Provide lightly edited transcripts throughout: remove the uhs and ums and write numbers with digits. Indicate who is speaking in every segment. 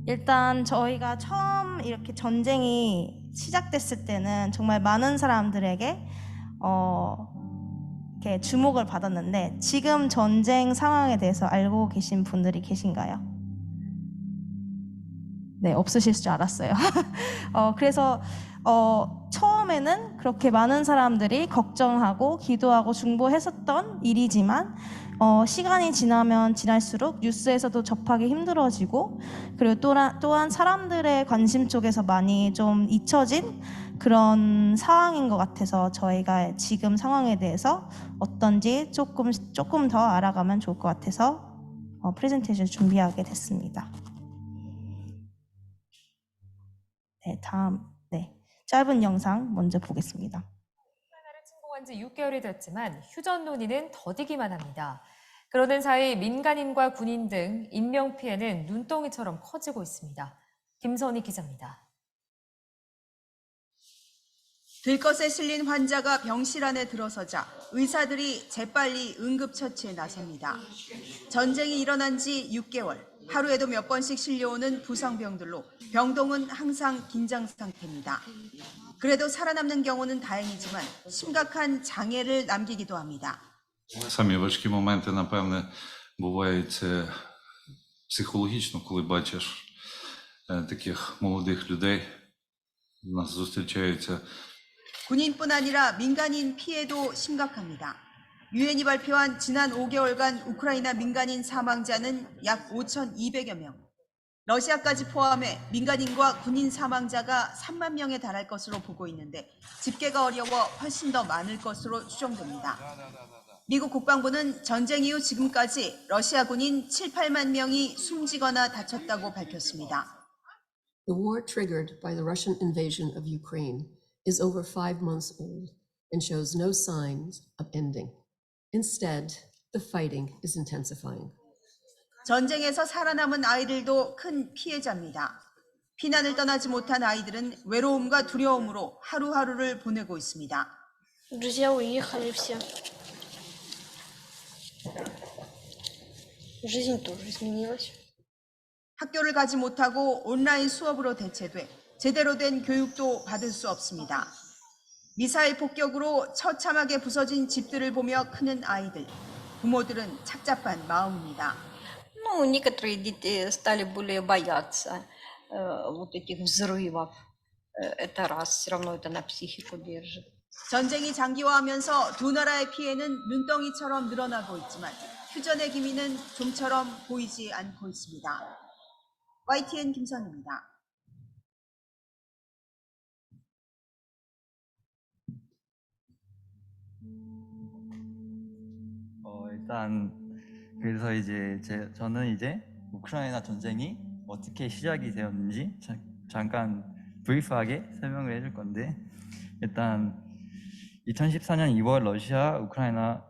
Speaker 1: 일단 저희가 처음 이렇게 전쟁이 시작됐을 때는 정말 많은 사람들에게 이렇게 주목을 받았는데 지금 전쟁 상황에 대해서 알고 계신 분들이 계신가요? 네, 없으실 줄 알았어요. 그래서 처음에는 그렇게 많은 사람들이 걱정하고 기도하고 중보했었던 일이지만 시간이 지나면 지날수록 뉴스에서도 접하기 힘들어지고 그리고 또한 사람들의 관심 쪽에서 많이 좀 잊혀진 그런 상황인 것 같아서 저희가 지금 상황에 대해서 어떤지 조금 더 알아가면 좋을 것 같아서 프레젠테이션 준비하게 됐습니다. 네, 다음 짧은 영상 먼저 보겠습니다.
Speaker 2: 우크라이나를 침공한 지 6개월이 됐지만 휴전 논의는 더디기만 합니다. 그러는 사이 민간인과 군인 등 인명피해는 눈덩이처럼 커지고 있습니다. 김선희 기자입니다.
Speaker 3: 들것에 실린 환자가 병실 안에 들어서자 의사들이 재빨리 응급처치에 나섭니다. 전쟁이 일어난 지 6개월, 하루에도 몇 번씩 실려오는 부상병들로 병동은 항상 긴장 상태입니다. 그래도 살아남는 경우는 다행이지만 심각한 장애를 남기기도 합니다.
Speaker 4: Самі важкі моменти, напевне, бувають психологічно, коли бачиш таких молодих людей. У нас зустрічаються.
Speaker 3: 군인뿐 아니라 민간인 피해도 심각합니다. 유엔이 발표한 지난 5개월간 우크라이나 민간인 사망자는 약 5,200여 명. 러시아까지 포함해 민간인과 군인 사망자가 3만 명에 달할 것으로 보고 있는데 집계가 어려워 훨씬 더 많을 것으로 추정됩니다. 미국 국방부는 전쟁 이후 지금까지 러시아 군인 7, 8만 명이 숨지거나 다쳤다고 밝혔습니다.
Speaker 5: The war triggered by the Russian invasion of Ukraine is over 5 months old and shows no signs of ending. Instead, the fighting is intensifying.
Speaker 3: 전쟁에서 살아남은 아이들도 큰 피해자입니다. 피난을 떠나지 못한 아이들은 외로움과 두려움으로 하루하루를 보내고 있습니다.
Speaker 6: Друзья уехали все. Жизнь тоже изменилась.
Speaker 3: 학교를 가지 못하고 온라인 수업으로 대체돼 제대로 된 교육도 받을 수 없습니다. 미사일 폭격으로 처참하게 부서진 집들을 보며 크는 아이들. 부모들은 착잡한 마음입니다.
Speaker 6: Ну, некоторые дети стали более бояться вот этих взрывов. Это раз, все равно это на психику держит.
Speaker 3: 전쟁이 장기화하면서 두 나라의 피해는 눈덩이처럼 늘어나고 있지만 휴전의 기미는 좀처럼 보이지 않고 있습니다. YTN 김선입니다.
Speaker 7: 일단 그래서 이제 저는 이제 우크라이나 전쟁이 어떻게 시작이 되었는지 잠깐 브리프하게 설명을 해줄 건데 일단 2014년 2월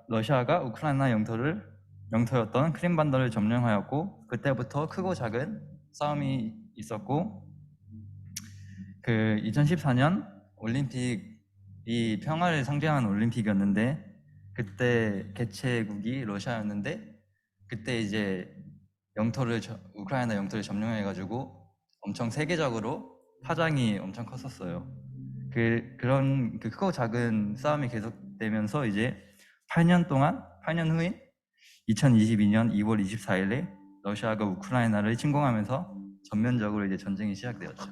Speaker 7: 러시아가 우크라이나 영토였던 크림반도를 점령하였고 그때부터 크고 작은 싸움이 있었고 그 2014년 올림픽이 평화를 상징하는 올림픽이었는데 그때 개최국이 러시아였는데 그때 이제 우크라이나 영토를 점령해가지고 엄청 세계적으로 파장이 엄청 컸었어요. 그런 크고 작은 싸움이 계속되면서 이제 8년 후인 2022년 2월 24일에 러시아가 우크라이나를 침공하면서 전면적으로 이제 전쟁이 시작되었죠.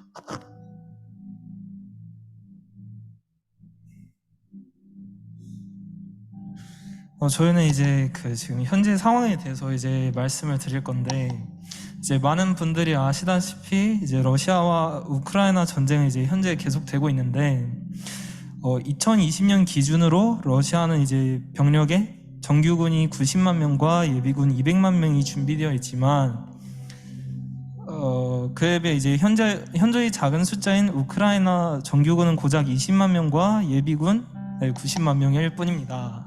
Speaker 8: 저희는 이제 지금 현재 상황에 대해서 이제 말씀을 드릴 건데 이제 많은 분들이 아시다시피 이제 러시아와 우크라이나 전쟁이 이제 현재 계속되고 있는데 2020년 기준으로 러시아는 이제 병력에 정규군이 90만 명과 예비군 200만 명이 준비되어 있지만 그에 비해 이제 현저히 작은 숫자인 우크라이나 정규군은 고작 20만 명과 예비군 90만 명일 뿐입니다.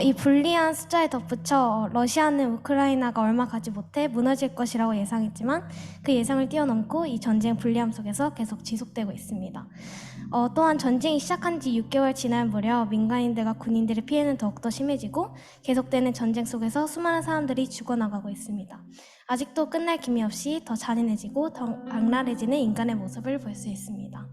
Speaker 9: 이 불리한 숫자에 덧붙여 러시아는 우크라이나가 얼마 가지 못해 무너질 것이라고 예상했지만 그 예상을 뛰어넘고 이 전쟁 불리함 속에서 계속 지속되고 있습니다. 또한 전쟁이 시작한 지 6개월 지날 무렵 민간인들과 군인들의 피해는 더욱더 심해지고 계속되는 전쟁 속에서 수많은 사람들이 죽어나가고 있습니다. 아직도 끝날 기미 없이 더 잔인해지고 더 악랄해지는 인간의 모습을 볼 수 있습니다.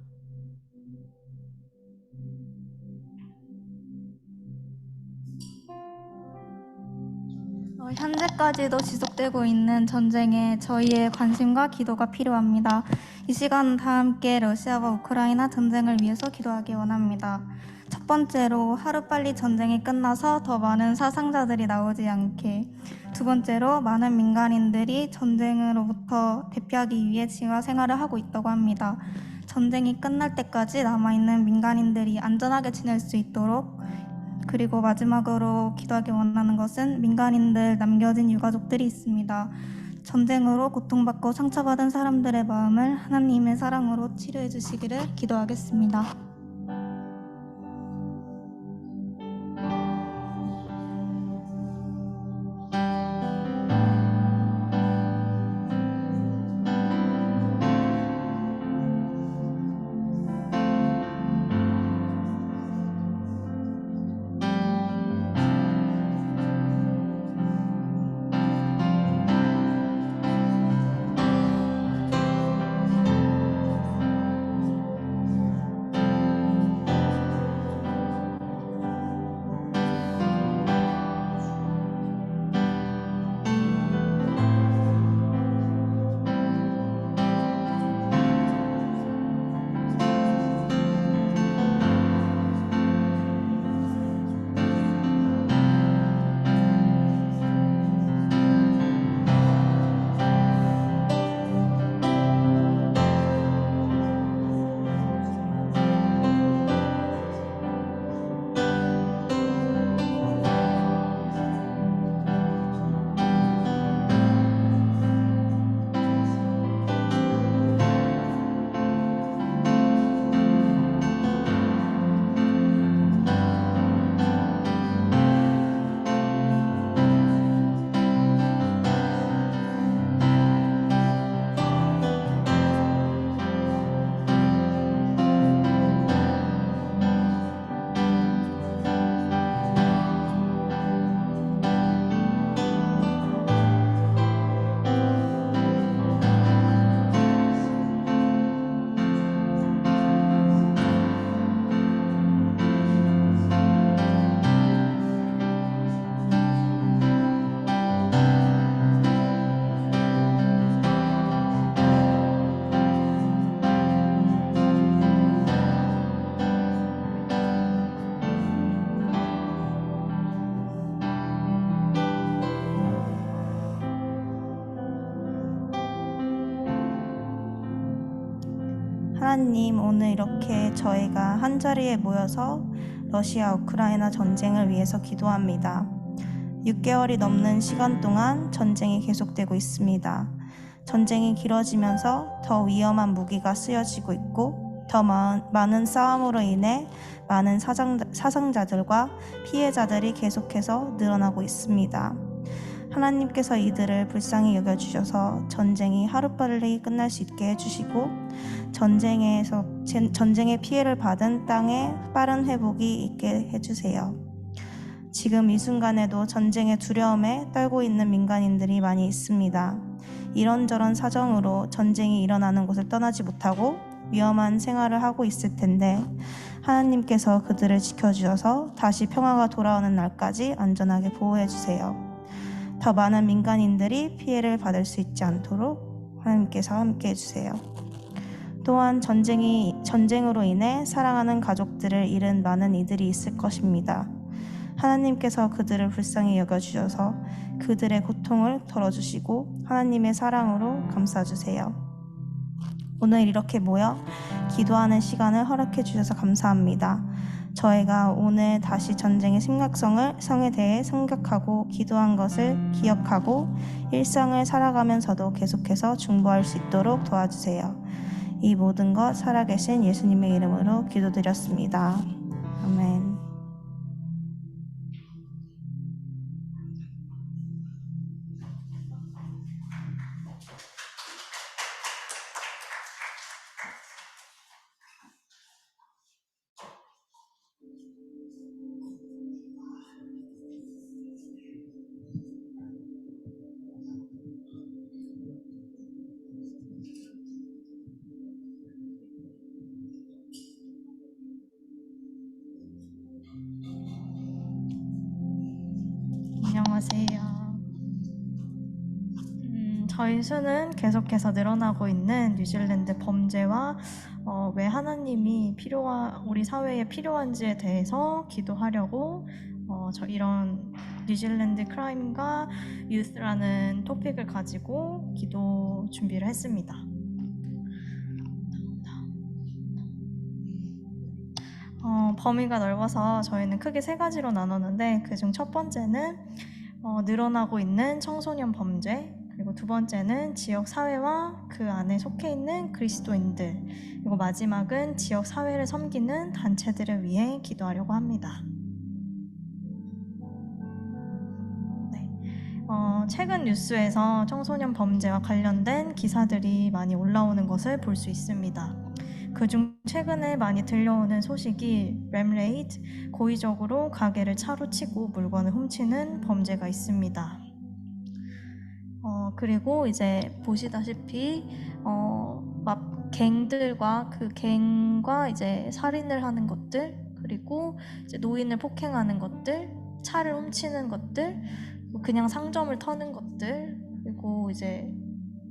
Speaker 10: 현재까지도 지속되고 있는 전쟁에 저희의 관심과 기도가 필요합니다. 이 시간 다 함께 러시아와 우크라이나 전쟁을 위해서 기도하기 원합니다. 첫 번째로 하루빨리 전쟁이 끝나서 더 많은 사상자들이 나오지 않게, 두 번째로 많은 민간인들이 전쟁으로부터 대피하기 위해 지하 생활을 하고 있다고 합니다. 전쟁이 끝날 때까지 남아있는 민간인들이 안전하게 지낼 수 있도록, 그리고 마지막으로 기도하기 원하는 것은 민간인들 남겨진 유가족들이 있습니다. 전쟁으로 고통받고 상처받은 사람들의 마음을 하나님의 사랑으로 치료해 주시기를 기도하겠습니다. 하나님, 오늘 이렇게 저희가 한자리에 모여서 러시아 우크라이나 전쟁을 위해서 기도합니다. 6개월이 넘는 시간 동안 전쟁이 계속되고 있습니다. 전쟁이 길어지면서 더 위험한 무기가 쓰여지고 있고 더 많은 싸움으로 인해 많은 사상자들과 피해자들이 계속해서 늘어나고 있습니다. 하나님께서 이들을 불쌍히 여겨주셔서 전쟁이 하루빨리 끝날 수 있게 해주시고 전쟁의 피해를 받은 땅에 빠른 회복이 있게 해주세요. 지금 이 순간에도 전쟁의 두려움에 떨고 있는 민간인들이 많이 있습니다. 이런저런 사정으로 전쟁이 일어나는 곳을 떠나지 못하고 위험한 생활을 하고 있을 텐데 하나님께서 그들을 지켜주셔서 다시 평화가 돌아오는 날까지 안전하게 보호해 주세요. 더 많은 민간인들이 피해를 받을 수 있지 않도록 하나님께서 함께 해주세요. 또한 전쟁으로 인해 사랑하는 가족들을 잃은 많은 이들이 있을 것입니다. 하나님께서 그들을 불쌍히 여겨주셔서 그들의 고통을 덜어주시고 하나님의 사랑으로 감싸주세요. 오늘 이렇게 모여 기도하는 시간을 허락해 주셔서 감사합니다. 저희가 오늘 다시 전쟁의 심각성에 대해 생각하고 기도한 것을 기억하고 일상을 살아가면서도 계속해서 중보할 수 있도록 도와주세요. 이 모든 것 살아계신 예수님의 이름으로 기도드렸습니다. 아멘. 안녕하세요. 저희 수는 계속해서 늘어나고 있는 뉴질랜드 범죄와 왜 하나님이 우리 사회에 필요한지에 대해서 기도하려고 이런 뉴질랜드 크라임과 유스라는 토픽을 가지고 기도 준비를 했습니다. 범위가 넓어서 저희는 크게 3가지로 나눴는데 그중 첫 번째는 늘어나고 있는 청소년 범죄, 그리고 두 번째는 지역 사회와 그 안에 속해 있는 그리스도인들, 그리고 마지막은 지역 사회를 섬기는 단체들을 위해 기도하려고 합니다. 네. 최근 뉴스에서 청소년 범죄와 관련된 기사들이 많이 올라오는 것을 볼 수 있습니다. 그중 최근에 많이 들려오는 소식이 램레이드, 고의적으로 가게를 차로 치고 물건을 훔치는 범죄가 있습니다. 그리고 이제 보시다시피 갱들과 그 갱과 이제 살인을 하는 것들, 그리고 이제 노인을 폭행하는 것들, 차를 훔치는 것들, 그냥 상점을 터는 것들, 그리고 이제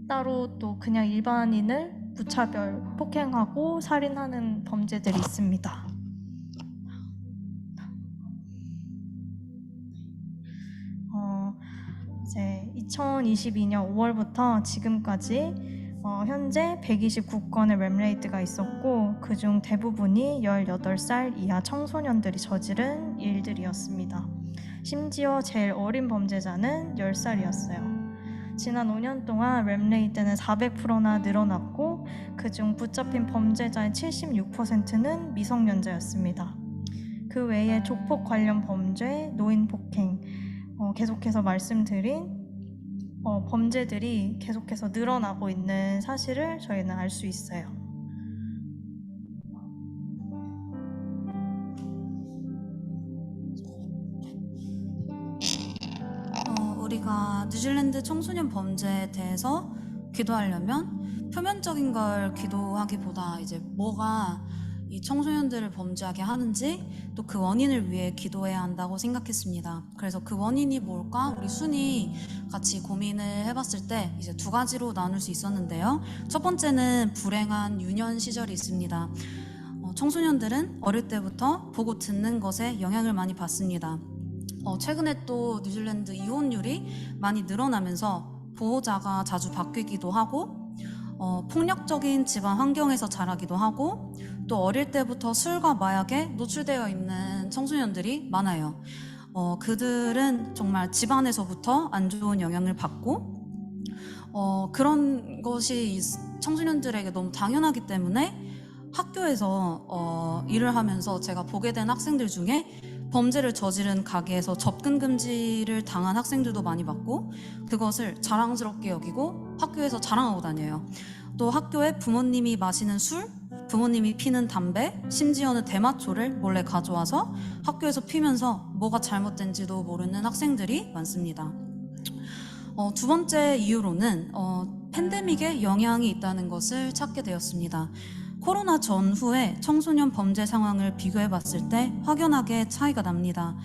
Speaker 10: 따로 또 그냥 일반인을 무차별 폭행하고 살인하는 범죄들이 있습니다. 이제 2022년 5월부터 지금까지 현재 129건의 램레이드가 있었고 그중 대부분이 18살 이하 청소년들이 저지른 일들이었습니다. 심지어 제일 어린 범죄자는 10살이었어요. 지난 5년 동안 램레이드는 400%나 늘어났고 그중 붙잡힌 범죄자의 76%는 미성년자였습니다. 그 외에 조폭 관련 범죄, 노인 폭행, 계속해서 말씀드린 범죄들이 계속해서 늘어나고 있는 사실을 저희는 알 수 있어요.
Speaker 11: 우리가 뉴질랜드 청소년 범죄에 대해서 기도하려면 표면적인 걸 기도하기보다 이제 뭐가 이 청소년들을 범죄하게 하는지 또 그 원인을 위해 기도해야 한다고 생각했습니다. 그래서 그 원인이 뭘까? 우리 순이 같이 고민을 해봤을 때 이제 2가지로 나눌 수 있었는데요. 첫 번째는 불행한 유년 시절이 있습니다. 청소년들은 어릴 때부터 보고 듣는 것에 영향을 많이 받습니다. 최근에 또 뉴질랜드 이혼율이 많이 늘어나면서 보호자가 자주 바뀌기도 하고 폭력적인 집안 환경에서 자라기도 하고 또 어릴 때부터 술과 마약에 노출되어 있는 청소년들이 많아요. 그들은 정말 집안에서부터 안 좋은 영향을 받고 그런 것이 청소년들에게 너무 당연하기 때문에 학교에서 일을 하면서 제가 보게 된 학생들 중에 범죄를 저지른 가게에서 접근 금지를 당한 학생들도 많이 봤고 그것을 자랑스럽게 여기고 학교에서 자랑하고 다녀요. 또 학교에 부모님이 마시는 술, 부모님이 피는 담배, 심지어는 대마초를 몰래 가져와서 학교에서 피면서 뭐가 잘못된지도 모르는 학생들이 많습니다. 두 번째 이유로는 팬데믹의 영향이 있다는 것을 찾게 되었습니다. 코로나 전후의 청소년 범죄 상황을 비교해 봤을 때 확연하게 차이가 납니다.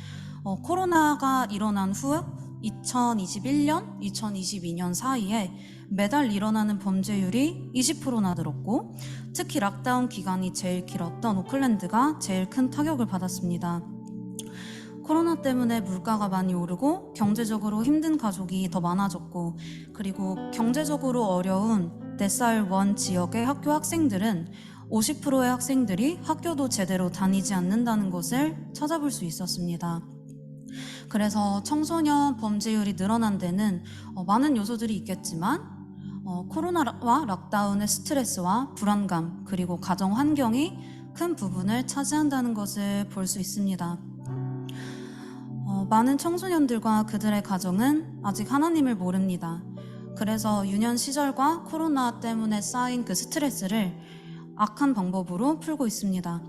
Speaker 11: 코로나가 일어난 후 2021년, 2022년 사이에 매달 일어나는 범죄율이 20%나 늘었고 특히 락다운 기간이 제일 길었던 오클랜드가 제일 큰 타격을 받았습니다. 코로나 때문에 물가가 많이 오르고 경제적으로 힘든 가족이 더 많아졌고 그리고 경제적으로 어려운 데사일 1 지역의 학교 학생들은 50%의 학생들이 학교도 제대로 다니지 않는다는 것을 찾아볼 수 있었습니다. 그래서 청소년 범죄율이 늘어난 데는 많은 요소들이 있겠지만 코로나와 락다운의 스트레스와 불안감 그리고 가정 환경이 큰 부분을 차지한다는 것을 볼 수 있습니다. 많은 청소년들과 그들의 가정은 아직 하나님을 모릅니다. 그래서 유년 시절과 코로나 때문에 쌓인 그 스트레스를 악한 방법으로 풀고 있습니다.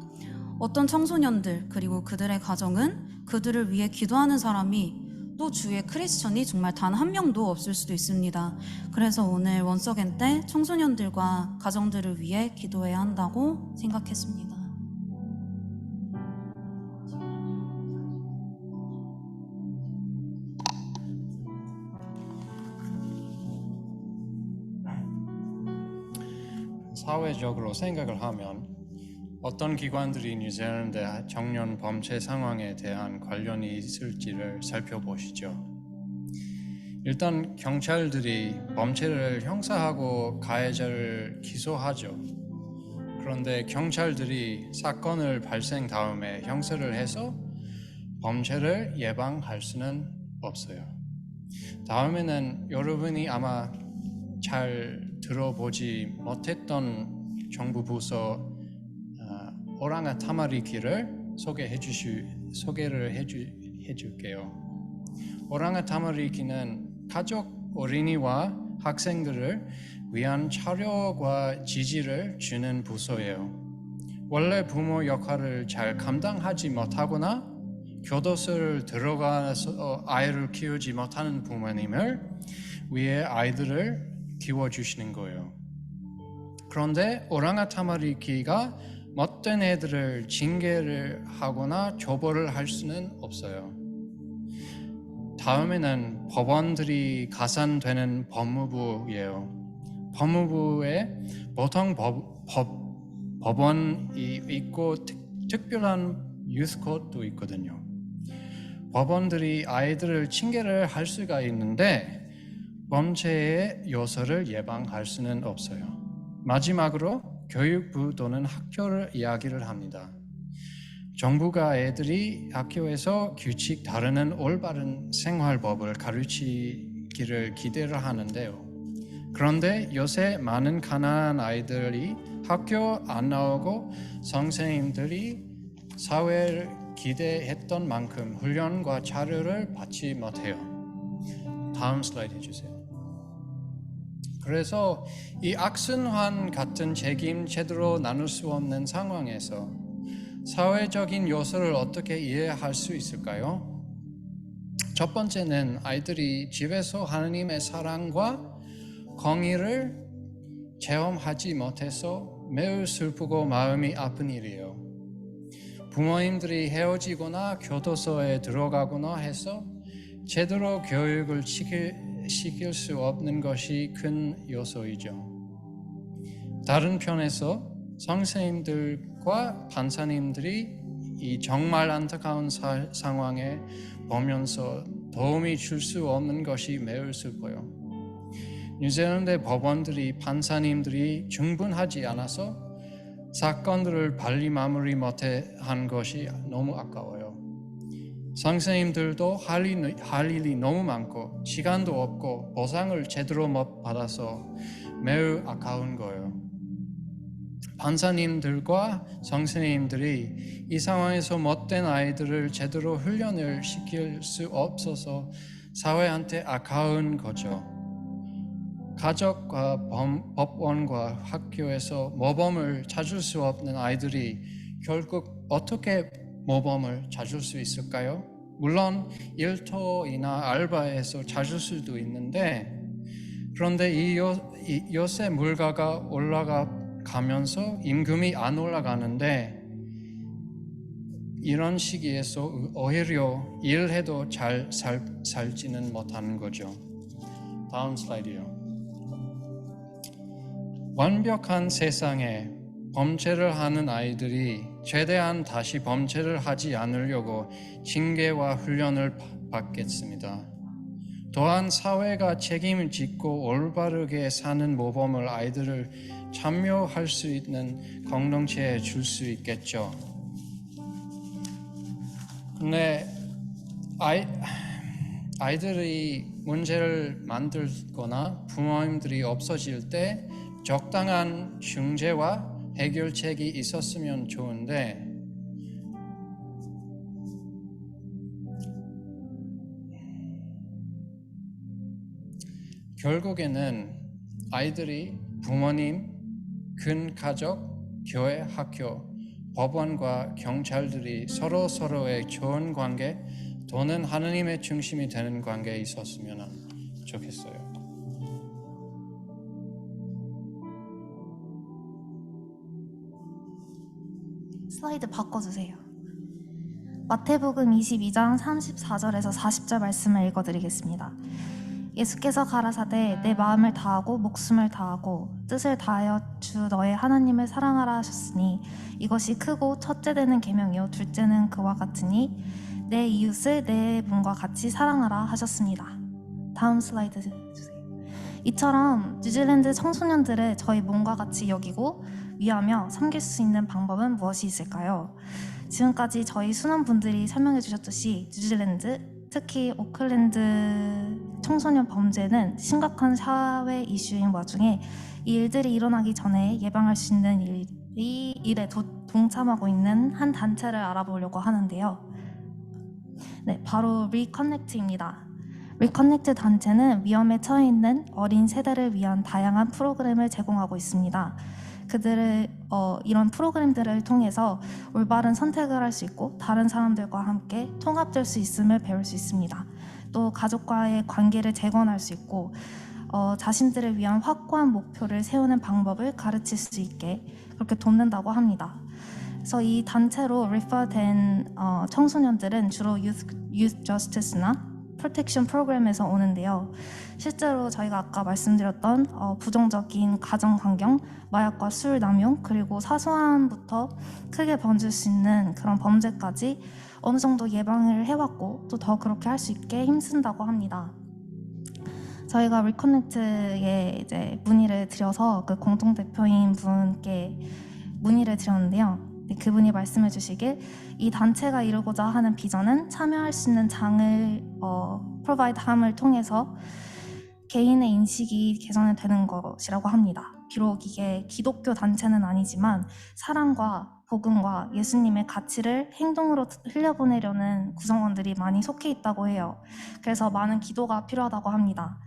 Speaker 11: 어떤 청소년들 그리고 그들의 가정은 그들을 위해 기도하는 사람이 또 주위에 크리스천이 정말 단 한 명도 없을 수도 있습니다. 그래서 오늘 원서겐 때 청소년들과 가정들을 위해 기도해야 한다고 생각했습니다.
Speaker 12: 사회적으로 생각을 하면 어떤 기관들이 뉴질랜드 청년 범죄 상황에 대한 관련이 있을지를 살펴보시죠. 일단 경찰들이 범죄를 형사하고 가해자를 기소하죠. 그런데 경찰들이 사건을 발생 다음에 형사를 해서 범죄를 예방할 수는 없어요. 다음에는 여러분이 아마 잘 들어보지 못했던 정부 부서 오랑우타마리키를 소개를 해줄게요. 오랑우타마리키는 가족, 어린이와 학생들을 위한 차려과 지지를 주는 부서예요. 원래 부모 역할을 잘 감당하지 못하거나 교도소를 들어가서 아이를 키우지 못하는 부모님을 위해 아이들을 키워주시는 거예요. 그런데 오랑우타마리키가 못된 애들을 징계를 하거나 조벌을 할 수는 없어요. 다음에는 법원들이 가산되는 법무부예요. 법무부에 보통 법원이 있고 특별한 유스코트도 있거든요. 법원들이 아이들을 징계를 할 수가 있는데 범죄의 요소를 예방할 수는 없어요. 마지막으로 교육부 또는 학교를 이야기를 합니다. 정부가 애들이 학교에서 규칙 따르는 올바른 생활법을 가르치기를 기대를 하는데요. 그런데 요새 많은 가난한 아이들이 학교 안 나오고 선생님들이 사회를 기대했던 만큼 훈련과 자료를 받지 못해요. 다음 슬라이드 해주세요. 그래서 이 악순환 같은 책임 제대로 나눌 수 없는 상황에서 사회적인 요소를 어떻게 이해할 수 있을까요? 첫 번째는 아이들이 집에서 하나님의 사랑과 공의를 체험하지 못해서 매우 슬프고 마음이 아픈 일이에요. 부모님들이 헤어지거나 교도소에 들어가거나 해서 제대로 교육을 시킬 수 없는 것이 큰 요소이죠. 다른 편에서 선생님들과 판사님들이 이 정말 안타까운 상황에 보면서 도움이 줄 수 없는 것이 매우 슬퍼요. 뉴질랜드 법원들이 판사님들이 충분하지 않아서 사건들을 빨리 마무리 못해 한 것이 너무 아까워요. 선생님들도 할 일이 너무 많고 시간도 없고 보상을 제대로 못 받아서 매우 아까운 거예요. 판사님들과 선생님들이 이 상황에서 못된 아이들을 제대로 훈련을 시킬 수 없어서 사회한테 아까운 거죠. 가족과 법원과 학교에서 모범을 찾을 수 없는 아이들이 결국 어떻게 모범을 찾을 수 있을까요? 물론 일터이나 알바에서 찾을 수도 있는데, 그런데 요새 물가가 올라가면서 임금이 안 올라가는데 이런 시기에서 오히려 일해도 잘 살지는 못하는 거죠. 다음 슬라이드요. 완벽한 세상에 범죄를 하는 아이들이 최대한 다시 범죄를 하지 않으려고 징계와 훈련을 받겠습니다. 또한 사회가 책임을 짓고 올바르게 사는 모범을 아이들을 참여할 수 있는 공동체에 줄 수 있겠죠. 근데 아이들이 문제를 만들거나 부모님들이 없어질 때 적당한 중재와 해결책이 있었으면 좋은데 결국에는 아이들이 부모님, 큰 가족, 교회, 학교, 법원과 경찰들이 서로의 좋은 관계 또는 하나님의 중심이 되는 관계에 있었으면 좋겠어요.
Speaker 13: 슬라이드 바꿔주세요. 마태복음 22장 34절에서 40절 말씀을 읽어드리겠습니다. 예수께서 가라사대 내 마음을 다하고 목숨을 다하고 뜻을 다하여 주 너의 하나님을 사랑하라 하셨으니 이것이 크고 첫째 되는 계명이요 둘째는 그와 같으니 내 이웃을 내 몸과 같이 사랑하라 하셨습니다. 다음 슬라이드 주세요. 이처럼 뉴질랜드 청소년들을 저희 몸과 같이 여기고 위하며 섬길 수 있는 방법은 무엇이 있을까요? 지금까지 저희 순원분들이 설명해 주셨듯이 뉴질랜드, 특히 오클랜드 청소년 범죄는 심각한 사회 이슈인 와중에 이 일들이 일어나기 전에 예방할 수 있는 일에 동참하고 있는 한 단체를 알아보려고 하는데요. 네, 바로 리커넥트입니다. 리커넥트 단체는 위험에 처해 있는 어린 세대를 위한 다양한 프로그램을 제공하고 있습니다. 그들을 이런 프로그램들을 통해서 올바른 선택을 할 수 있고 다른 사람들과 함께 통합될 수 있음을 배울 수 있습니다. 또 가족과의 관계를 재건할 수 있고 자신들을 위한 확고한 목표를 세우는 방법을 가르칠 수 있게 그렇게 돕는다고 합니다. 그래서 이 단체로 리퍼된 청소년들은 주로 Youth Justice나 프로텍션 프로그램에서 오는데요. 실제로 저희가 아까 말씀드렸던 부정적인 가정 환경, 마약과 술 남용, 그리고 사소한부터 크게 번질 수 있는 그런 범죄까지 어느 정도 예방을 해왔고 또 더 그렇게 할 수 있게 힘쓴다고 합니다. 저희가 리커넥트에 이제 문의를 드려서 그 공동 대표인 분께 문의를 드렸는데요. 그분이 말씀해 주시길 이 단체가 이루고자 하는 비전은 참여할 수 있는 장을 프로바이드함을 통해서 개인의 인식이 개선되는 것이라고 합니다. 비록 이게 기독교 단체는 아니지만 사랑과 복음과 예수님의 가치를 행동으로 흘려보내려는 구성원들이 많이 속해 있다고 해요. 그래서 많은 기도가 필요하다고 합니다.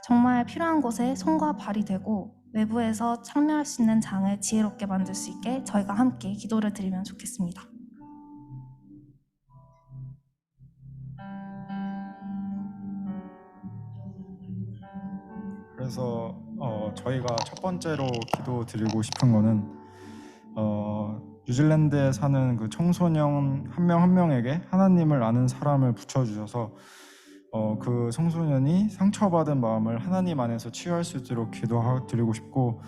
Speaker 13: 정말 필요한 곳에 손과 발이 되고 외부에서 참여할 수 있는 장을 지혜롭게 만들 수 있게 저희가 함께 기도를 드리면 좋겠습니다.
Speaker 14: 그래서 저희가 첫 번째로 기도 드리고 싶은 거는 뉴질랜드에 사는 그 청소년 한 명 한 명에게 하나님을 아는 사람을 붙여주셔서 그 청소년이 상처받은 마음을 하나님 안에서 치유할 수 있도록 기도드리고 싶고,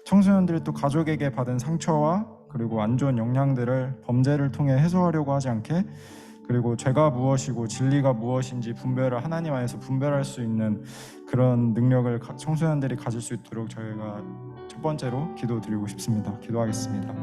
Speaker 14: 청소년들이 또 가족에게 받은 상처와 그리고 안 좋은 영향들을 범죄를 통해 해소하려고 하지 않게, 그리고 죄가 무엇이고 진리가 무엇인지 분별을 하나님 안에서 분별할 수 있는 그런 능력을 청소년들이 가질 수 있도록 저희가 첫 번째로 기도드리고 싶습니다. 기도하겠습니다.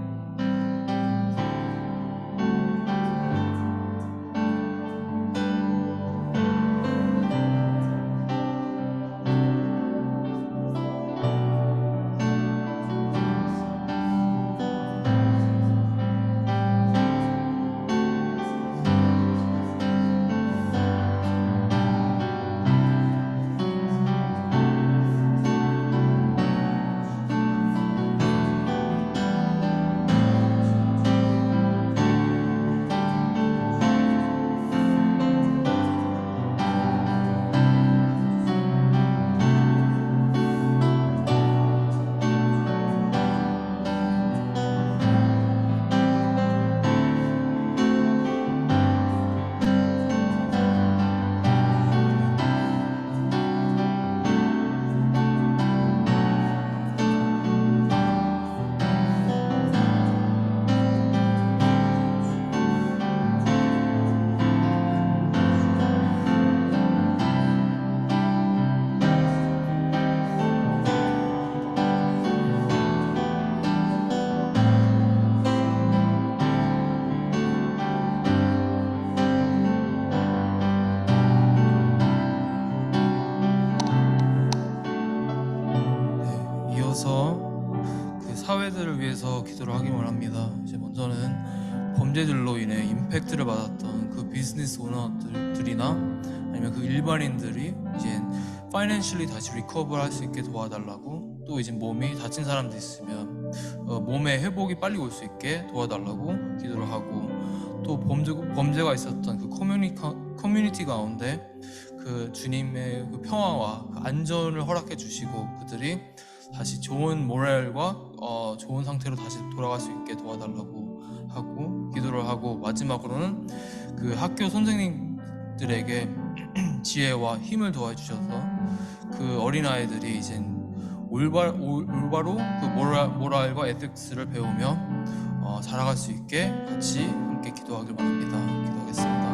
Speaker 15: 그 사회들을 위해서 기도를 하기를 합니다. 이제 먼저는 범죄들로 인해 임팩트를 받았던 그 비즈니스 오너들이나 아니면 그 일반인들이 이제 파이낸셜리 다시 리커버를 할 수 있게 도와달라고, 또 이제 몸이 다친 사람도 있으면 몸의 회복이 빨리 올 수 있게 도와달라고 기도를 하고, 또 범죄가 있었던 그 커뮤니티 가운데 그 주님의 그 평화와 그 안전을 허락해 주시고 그들이 다시 좋은 모랄과 좋은 상태로 다시 돌아갈 수 있게 도와달라고 하고 기도를 하고, 마지막으로는 그 학교 선생님들에게 지혜와 힘을 도와주셔서 그 어린아이들이 이제 올바로 그 모랄과 에틱스를 배우며 자라갈 수 있게 같이 함께 기도하길 바랍니다. 기도하겠습니다.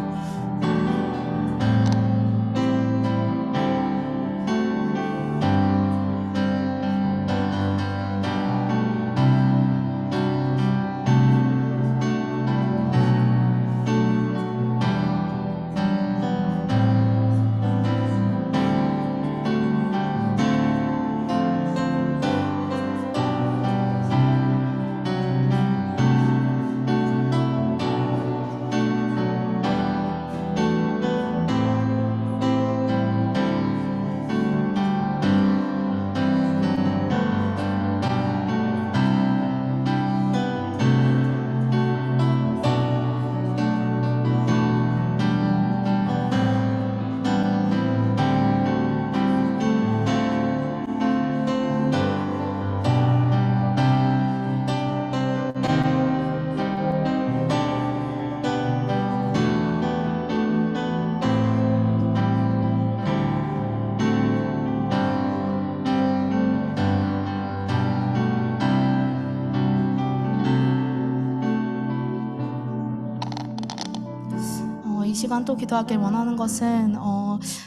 Speaker 16: 이 시간 또 기도하길 원하는 것은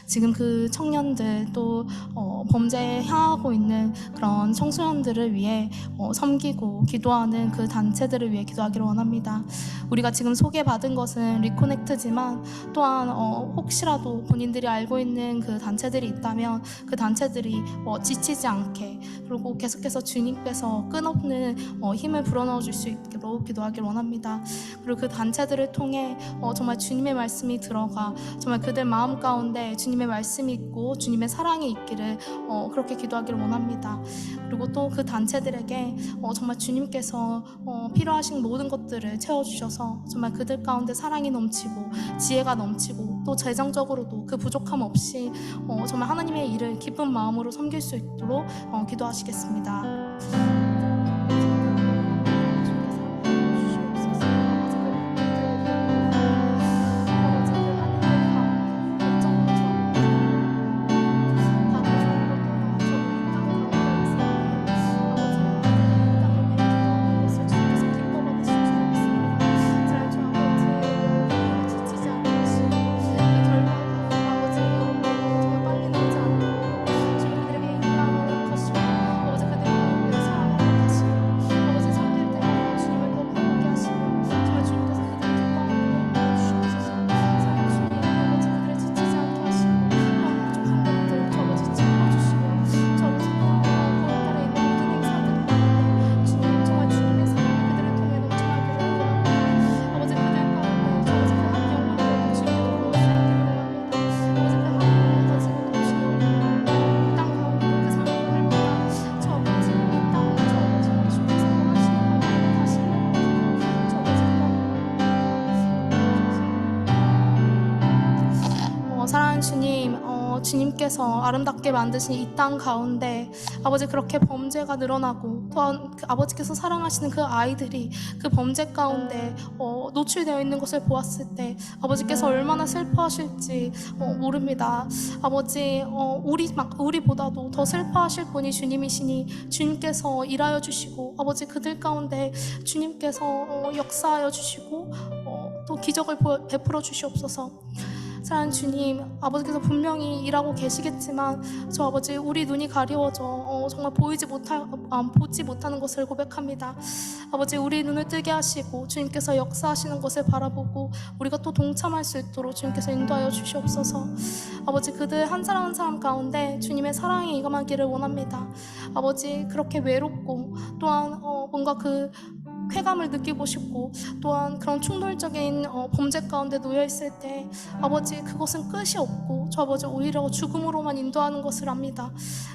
Speaker 16: 지금 그 청년들 또 범죄에 향하고 있는 그런 청소년들을 위해 섬기고 기도하는 그 단체들을 위해 기도하기를 원합니다. 우리가 지금 소개받은 것은 리코넥트지만 또한 혹시라도 본인들이 알고 있는 그 단체들이 있다면 그 단체들이 지치지 않게 그리고 계속해서 주님께서 끝없는 힘을 불어넣어 줄 수 있도록 기도하기를 원합니다. 그리고 그 단체들을 통해 정말 주님의 말씀이 들어가 정말 그들 마음 가운데 주님의 말씀이 있고 주님의 사랑이 있기를 그렇게 기도하기를 원합니다. 그리고 또 그 단체들에게 정말 주님께서 필요하신 모든 것들을 채워주셔서 정말 그들 가운데 사랑이 넘치고 지혜가 넘치고 또 재정적으로도 그 부족함 없이 정말 하나님의 일을 기쁜 마음으로 섬길 수 있도록 기도하시겠습니다. 사랑하는 주님, 주님께서 아름답게 만드신 이 땅 가운데 아버지 그렇게 범죄가 늘어나고 또한 그 아버지께서 사랑하시는 그 아이들이 그 범죄 가운데 노출되어 있는 것을 보았을 때 아버지께서 얼마나 슬퍼하실지 모릅니다. 아버지 우리보다도 더 슬퍼하실 분이 주님이시니 주님께서 일하여 주시고 아버지 그들 가운데 주님께서 역사하여 주시고 또 기적을 베풀어 주시옵소서. 사랑하는 주님, 아버지께서 분명히 일하고 계시겠지만 저 아버지 우리 눈이 가리워져 정말 보지 못하는 것을 고백합니다. 아버지 우리 눈을 뜨게 하시고 주님께서 역사하시는 것을 바라보고 우리가 또 동참할 수 있도록 주님께서 인도하여 주시옵소서. 아버지 그들 한 사람 한 사람 가운데 주님의 사랑이 임하기를 원합니다. 아버지 그렇게 외롭고 또한 뭔가 그 쾌감을 느끼고 싶고 또한 그런 충돌적인 범죄 가운데 놓여있을 때 아버지 그것은 끝이 없고 저 아버지 오히려 죽음으로만 인도하는 것을 압니다.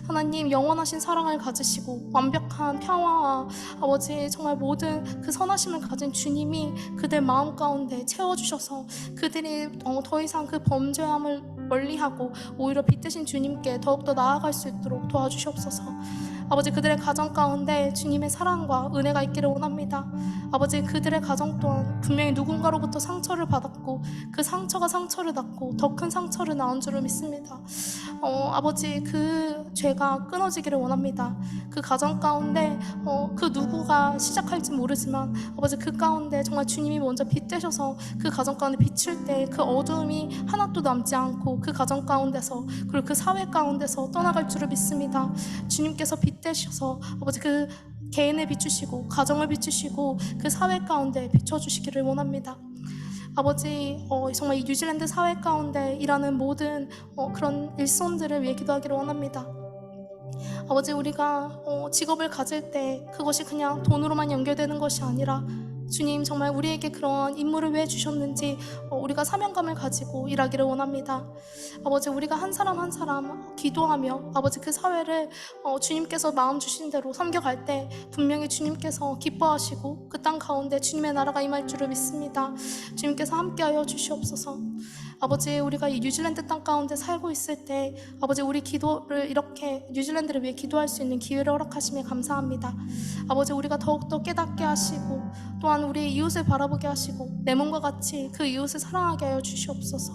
Speaker 16: 하나님 영원하신 사랑을 가지시고 완벽한 평화와 아버지 정말 모든 그 선하심을 가진 주님이 그들 마음 가운데 채워주셔서 그들이 더 이상 그 범죄함을 멀리하고 오히려 빛되신 주님께 더욱더 나아갈 수 있도록 도와주시옵소서. 아버지 그들의 가정 가운데 주님의 사랑과 은혜가 있기를 원합니다. 아버지 그들의 가정 또한 분명히 누군가로부터 상처를 받았고 그 상처가 상처를 낳고 더 큰 상처를 낳은 줄을 믿습니다. 아버지 그 죄가 끊어지기를 원합니다. 그 가정 가운데 그 누구가 시작할지 모르지만 아버지 그 가운데 정말 주님이 먼저 빛 되셔서 그 가정 가운데 비출 때 그 어두움이 하나도 남지 않고 그 가정 가운데서 그리고 그 사회 가운데서 떠나갈 줄을 믿습니다. 주님께서 빛 되셔서 아버지 그 개인을 비추시고 가정을 비추시고 그 사회 가운데 비춰주시기를 원합니다. 아버지 정말 이 뉴질랜드 사회 가운데 일하는 모든 그런 일손들을 위해 기도하기를 원합니다. 아버지 우리가 직업을 가질 때 그것이 그냥 돈으로만 연결되는 것이 아니라 주님 정말 우리에게 그런 임무를 왜 주셨는지 우리가 사명감을 가지고 일하기를 원합니다. 아버지 우리가 한 사람 한 사람 기도하며 아버지 그 사회를 주님께서 마음 주신 대로 섬겨갈 때 분명히 주님께서 기뻐하시고 그 땅 가운데 주님의 나라가 임할 줄을 믿습니다. 주님께서 함께하여 주시옵소서. 아버지 우리가 이 뉴질랜드 땅 가운데 살고 있을 때 아버지 우리 기도를 이렇게 뉴질랜드를 위해 기도할 수 있는 기회를 허락하심에 감사합니다. 아버지 우리가 더욱더 깨닫게 하시고 또한 우리 이웃을 바라보게 하시고 내 몸과 같이 그 이웃을 사랑하게 하여 주시옵소서.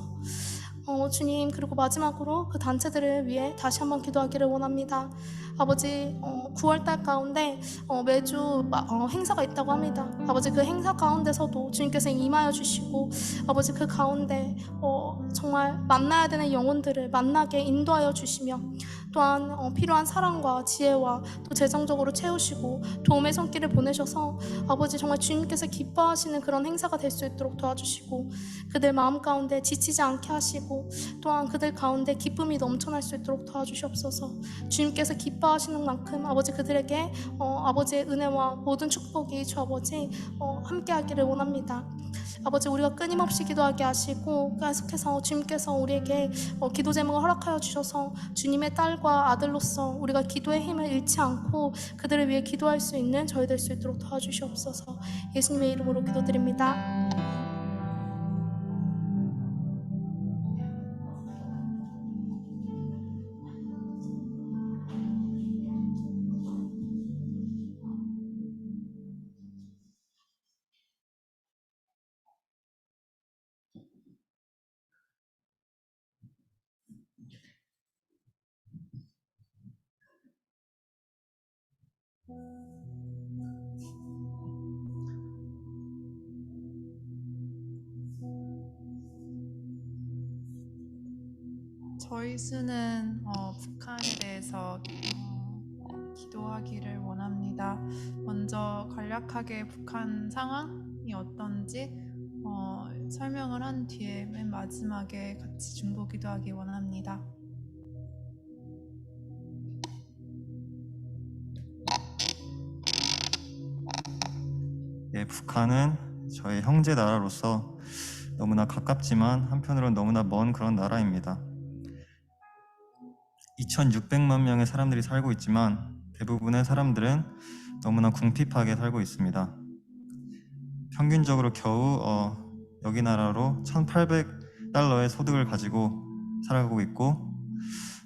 Speaker 16: 주님 그리고 마지막으로 그 단체들을 위해 다시 한번 기도하기를 원합니다. 아버지 9월달 가운데 매주 행사가 있다고 합니다. 아버지 그 행사 가운데서도 주님께서 임하여 주시고 아버지 그 가운데 정말 만나야 되는 영혼들을 만나게 인도하여 주시며 또한 필요한 사랑과 지혜와 또 재정적으로 채우시고 도움의 손길을 보내셔서 아버지 정말 주님께서 기뻐하시는 그런 행사가 될 수 있도록 도와주시고 그들 마음 가운데 지치지 않게 하시고 또한 그들 가운데 기쁨이 넘쳐날 수 있도록 도와주시옵소서. 주님께서 기뻐하시는 만큼 아버지 그들에게 아버지의 은혜와 모든 축복이 주 아버지 함께하기를 원합니다. 아버지 우리가 끊임없이 기도하게 하시고 계속해서 주님께서 우리에게 기도 제목을 허락하여 주셔서 주님의 딸과 아들로서 우리가 기도의 힘을 잃지 않고 그들을 위해 기도할 수 있는 저희 될 수 있도록 도와주시옵소서. 예수님의 이름으로 기도드립니다.
Speaker 17: 저희 수는 북한에 대해서 기도하기를 원합니다. 먼저 간략하게 북한 상황이 어떤지 설명을 한 뒤에 맨 마지막에 같이 중보 기도하기 원합니다.
Speaker 14: 예, 북한은 저희 형제 나라로서 너무나 가깝지만 한편으로는 너무나 먼 그런 나라입니다. 2,600만 명의 사람들이 살고 있지만 대부분의 사람들은 너무나 궁핍하게 살고 있습니다. 평균적으로 겨우 여기 나라로 1,800달러의 소득을 가지고 살아가고 있고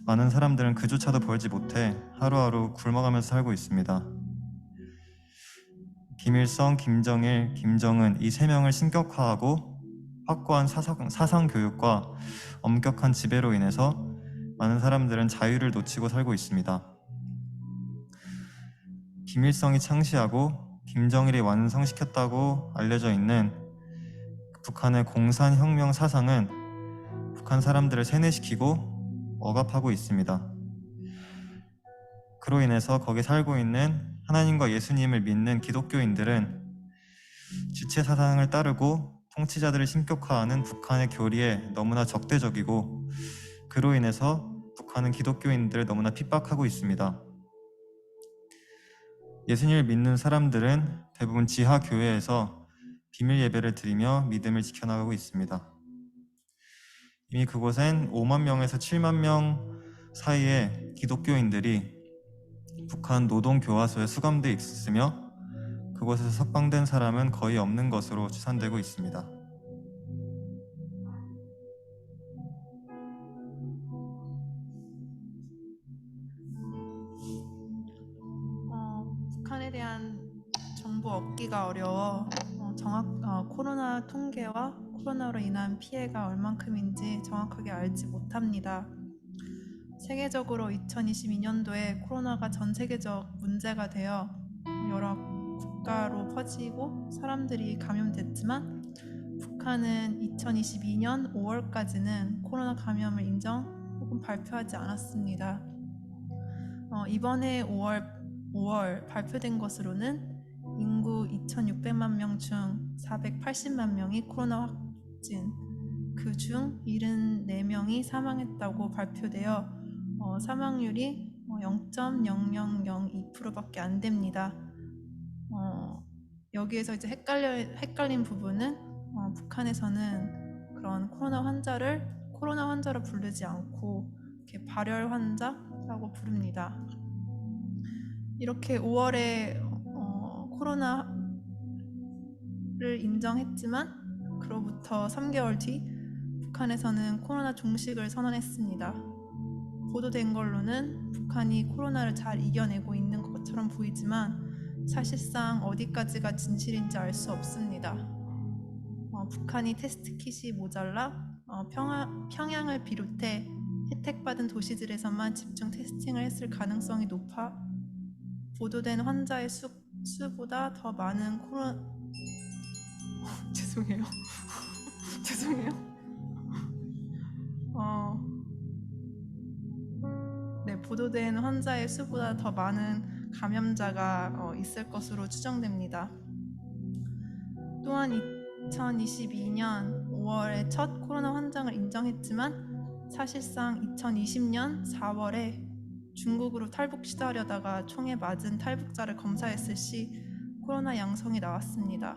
Speaker 14: 많은 사람들은 그조차도 벌지 못해 하루하루 굶어가면서 살고 있습니다. 김일성, 김정일, 김정은 이 세 명을 신격화하고 확고한 사상 교육과 엄격한 지배로 인해서 많은 사람들은 자유를 놓치고 살고 있습니다. 김일성이 창시하고 김정일이 완성시켰다고 알려져 있는 북한의 공산혁명 사상은 북한 사람들을 세뇌시키고 억압하고 있습니다. 그로 인해서 거기 살고 있는 하나님과 예수님을 믿는 기독교인들은 주체 사상을 따르고 통치자들을 신격화하는 북한의 교리에 너무나 적대적이고 그로 인해서 북한은 기독교인들을 너무나 핍박하고 있습니다. 예수님을 믿는 사람들은 대부분 지하 교회에서 비밀 예배를 드리며 믿음을 지켜나가고 있습니다. 이미 그곳엔 5만 명에서 7만 명 사이의 기독교인들이 북한 노동교화소에 수감되어 있으며 그곳에서 석방된 사람은 거의 없는 것으로 추산되고 있습니다.
Speaker 17: 정보 얻기가 어려워 코로나 통계와 코로나로 인한 피해가 얼만큼인지 정확하게 알지 못합니다. 세계적으로 2022년도에 코로나가 전 세계적 문제가 되어 여러 국가로 퍼지고 사람들이 감염됐지만 북한은 2022년 5월까지는 코로나 감염을 인정 혹은 발표하지 않았습니다. 이번에 5월 발표된 것으로는 인구 2,600만 명 중 480만 명이 코로나 확진, 그중 74명이 사망했다고 발표되어 사망률이 0.0002%밖에 안 됩니다. 여기에서 이제 헷갈린 부분은 북한에서는 그런 코로나 환자로 부르지 않고 이렇게 발열 환자라고 부릅니다. 이렇게 5월에 코로나를 인정했지만 그로부터 3개월 뒤 북한에서는 코로나 종식을 선언했습니다. 보도된 걸로는 북한이 코로나를 잘 이겨내고 있는 것처럼 보이지만 사실상 어디까지가 진실인지 알 수 없습니다. 북한이 테스트 킷이 모자라 평양을 비롯해 혜택받은 도시들에서만 집중 테스팅을 했을 가능성이 높아 보도된 환자의 수보다 더 많은 죄송해요. 보도된 환자의 수보다 더 많은 감염자가 있을 것으로 추정됩니다. 또한 2022년 5월에 첫 코로나 환자를 인정했지만 사실상 2020년 4월에 중국으로 탈북 시도하려다가 총에 맞은 탈북자를 검사했을 시 코로나 양성이 나왔습니다.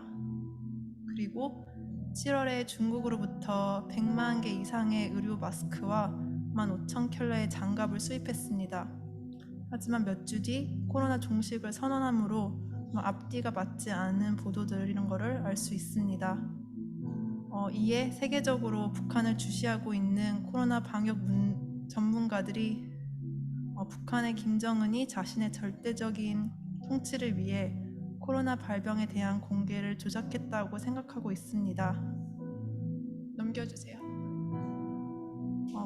Speaker 17: 그리고 7월에 중국으로부터 100만 개 이상의 의료 마스크와 15,000켤레의 장갑을 수입했습니다. 하지만 몇 주 뒤 코로나 종식을 선언함으로 앞뒤가 맞지 않는 보도들 이런 거를 알 수 있습니다. 이에 세계적으로 북한을 주시하고 있는 코로나 방역 전문가들이 북한의 김정은이 자신의 절대적인 통치를 위해 코로나 발병에 대한 공개를 조작했다고 생각하고 있습니다. 넘겨주세요.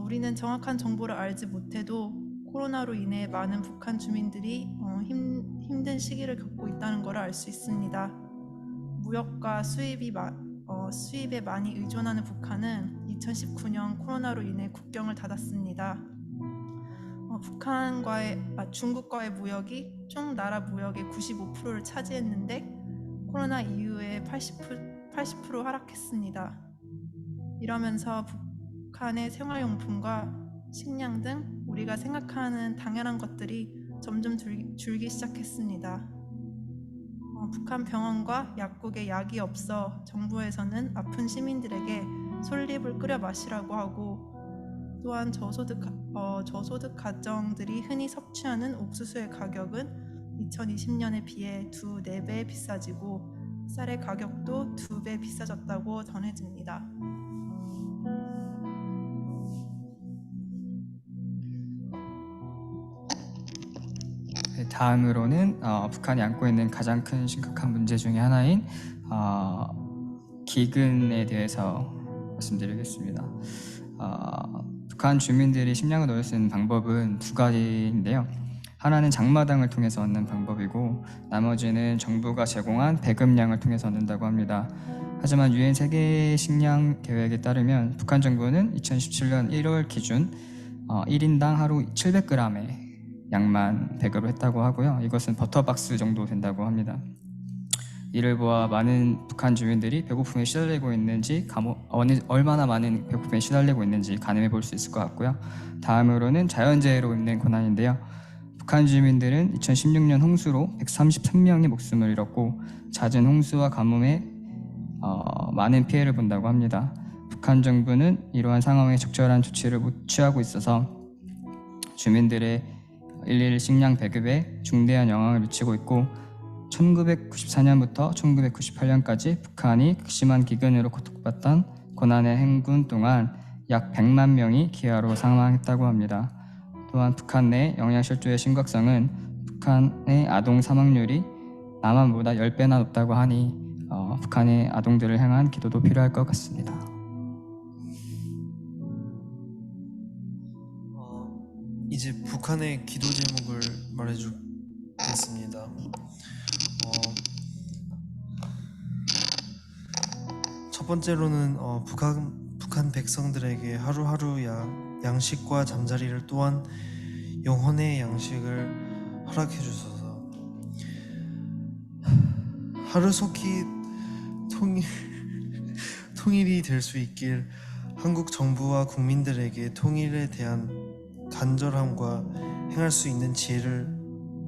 Speaker 17: 우리는 정확한 정보를 알지 못해도 코로나로 인해 많은 북한 주민들이 힘든 시기를 겪고 있다는 것을 알 수 있습니다. 무역과 수입에 많이 의존하는 북한은 2019년 코로나로 인해 국경을 닫았습니다. 중국과의 무역이 총 나라 무역의 95%를 차지했는데 코로나 이후에 80% 하락했습니다. 이러면서 북한의 생활용품과 식량 등 우리가 생각하는 당연한 것들이 점점 줄기 시작했습니다. 북한 병원과 약국에 약이 없어 정부에서는 아픈 시민들에게 솔잎을 끓여 마시라고 하고 또한 저소득 가정들이 흔히 섭취하는 옥수수의 가격은 2020년에 비해 4배 비싸지고 쌀의 가격도 2배 비싸졌다고 전해집니다.
Speaker 18: 다음으로는 북한이 안고 있는 가장 큰 심각한 문제 중에 하나인 기근에 대해서 말씀드리겠습니다. 북한 주민들이 식량을 얻을 수 있는 방법은 두 가지인데요. 하나는 장마당을 통해서 얻는 방법이고 나머지는 정부가 제공한 배급량을 통해서 얻는다고 합니다. 하지만 유엔 세계 식량 계획에 따르면 북한 정부는 2017년 1월 기준 1인당 하루 700g의 양만 배급을 했다고 하고요. 이것은 버터박스 정도 된다고 합니다. 이를 보아 많은 북한 주민들이 배고픔에 시달리고 있는지 얼마나 많은 배고픔에 시달리고 있는지 가늠해 볼 수 있을 것 같고요. 다음으로는 자연재해로 인한 고난인데요. 북한 주민들은 2016년 홍수로 133명이 목숨을 잃었고 잦은 홍수와 가뭄에 많은 피해를 본다고 합니다. 북한 정부는 이러한 상황에 적절한 조치를 못 취하고 있어서 주민들의 일일 식량 배급에 중대한 영향을 미치고 있고 1994년부터 1998년까지 북한이 극심한 기근으로 고통받던 고난의 행군 동안 약 100만 명이 기아로 사망했다고 합니다. 또한 북한 내 영양실조의 심각성은 북한의 아동 사망률이 남한보다 10배나 높다고 하니 북한의 아동들을 향한 기도도 필요할 것 같습니다.
Speaker 19: 이제 북한의 기도 제목을 말해주겠습니다. 첫 번째로는 북한 백성들에게 하루하루 양식과 잠자리를 또한 영혼의 양식을 허락해 주소서. 하루속히 통일이 될 수 있길 한국 정부와 국민들에게 통일에 대한 간절함과 행할 수 있는 지혜를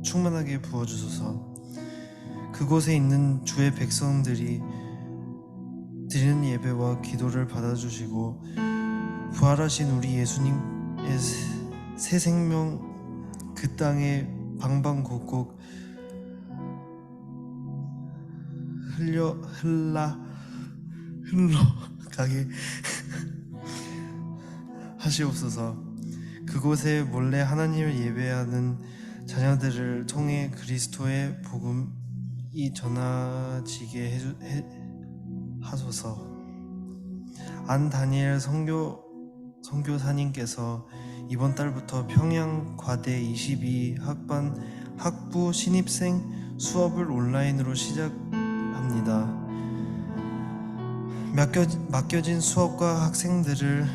Speaker 19: 충만하게 부어주소서. 그곳에 있는 주의 백성들이 드리는 예배와 기도를 받아주시고 부활하신 우리 예수님의 새 생명 그 땅에 방방곡곡 흘러가게 하시옵소서. 그곳에 몰래 하나님을 예배하는 자녀들을 통해 그리스도의 복음이 전해지게 하소서. 안 다니엘 선교사님께서 이번 달부터 평양 과대 22학반 학부 신입생 수업을 온라인으로 시작합니다. 맡겨진 수업과 학생들을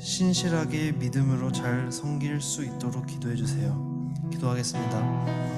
Speaker 19: 신실하게 믿음으로 잘 섬길 수 있도록 기도해 주세요. 기도하겠습니다.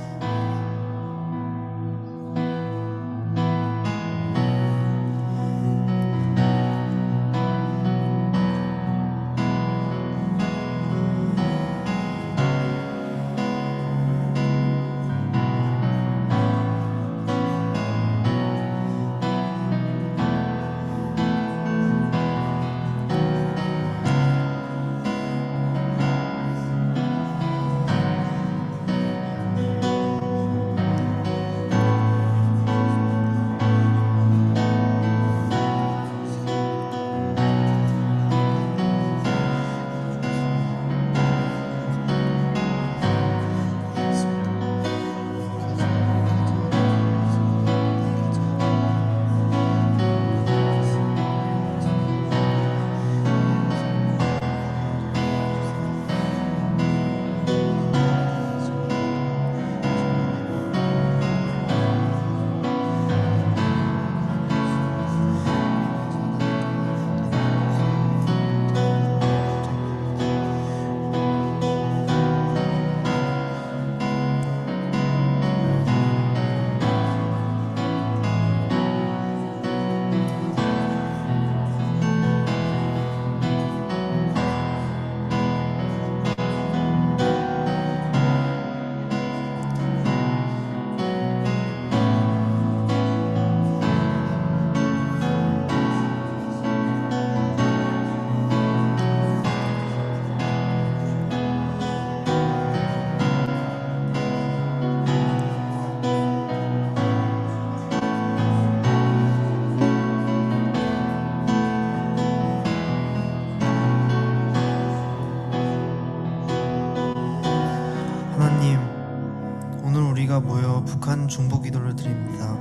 Speaker 19: 모여 북한 중보 기도를 드립니다.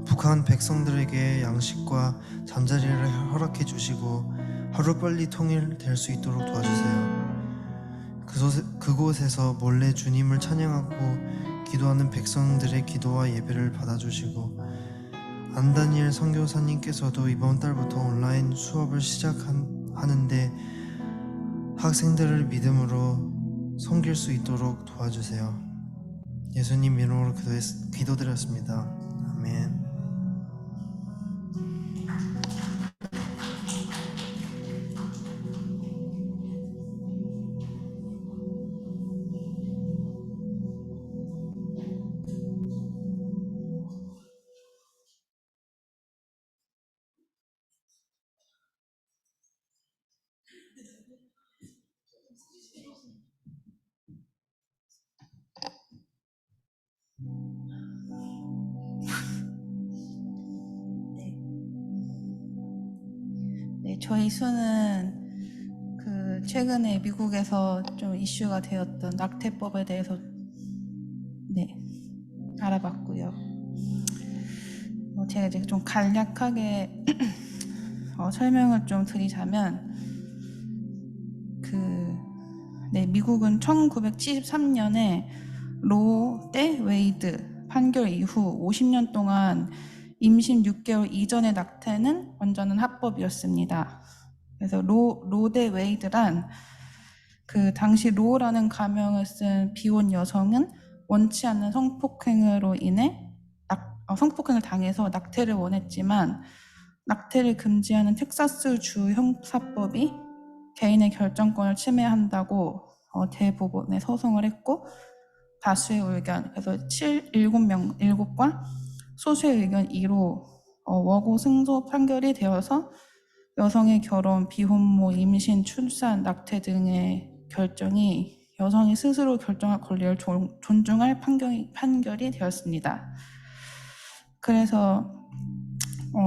Speaker 19: 북한 백성들에게 양식과 잠자리를 허락해 주시고 하루빨리 통일될 수 있도록 도와주세요. 그곳에서 몰래 주님을 찬양하고 기도하는 백성들의 기도와 예배를 받아주시고 안다니엘 선교사님께서도 이번 달부터 온라인 수업을 시작하는데 학생들을 믿음으로 섬길 수 있도록 도와주세요. 예수님 이름으로 기도드렸습니다. 아멘.
Speaker 17: 네, 저희 수는 최근에 미국에서 좀 이슈가 되었던 낙태법에 대해서 알아봤고요. 제가 이제 좀 간략하게 설명을 좀 드리자면 미국은 1973년에 로 대 웨이드 판결 이후 50년 동안 임신 6개월 이전의 낙태는 완전한 합법이었습니다. 그래서 로 대 웨이드란 그 당시 로라는 가명을 쓴 비혼 여성은 원치 않는 성폭행으로 인해 성폭행을 당해서 낙태를 원했지만 낙태를 금지하는 텍사스주 형사법이 개인의 결정권을 침해한다고 대법원에 소송을 했고 다수의 의견, 그래서 7과 소수의 의견 2로 원고 승소 판결이 되어서 여성의 결혼, 비혼모, 임신, 출산, 낙태 등의 결정이 여성이 스스로 결정할 권리를 존중할 판결이 되었습니다. 그래서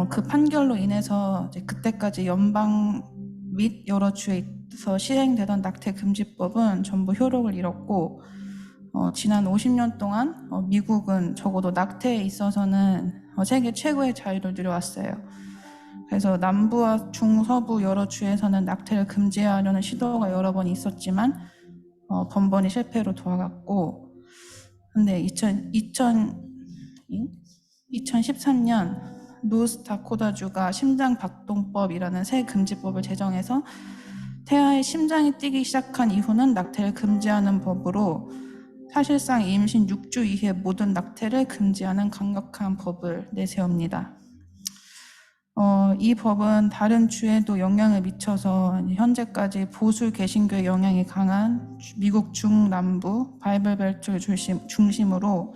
Speaker 17: 그 판결로 인해서 이제 그때까지 연방 및 여러 주에서 시행되던 낙태 금지법은 전부 효력을 잃었고 지난 50년 동안 미국은 적어도 낙태에 있어서는 세계 최고의 자유를 누려왔어요. 그래서 남부와 중서부 여러 주에서는 낙태를 금지하려는 시도가 여러 번 있었지만 번번이 실패로 돌아갔고, 근데 2013년 노스다코타주가 심장박동법이라는 새 금지법을 제정해서 태아의 심장이 뛰기 시작한 이후는 낙태를 금지하는 법으로 사실상 임신 6주 이후의 모든 낙태를 금지하는 강력한 법을 내세웁니다. 이 법은 다른 주에도 영향을 미쳐서 현재까지 보수 개신교의 영향이 강한 미국 중남부 바이블벨트를 중심으로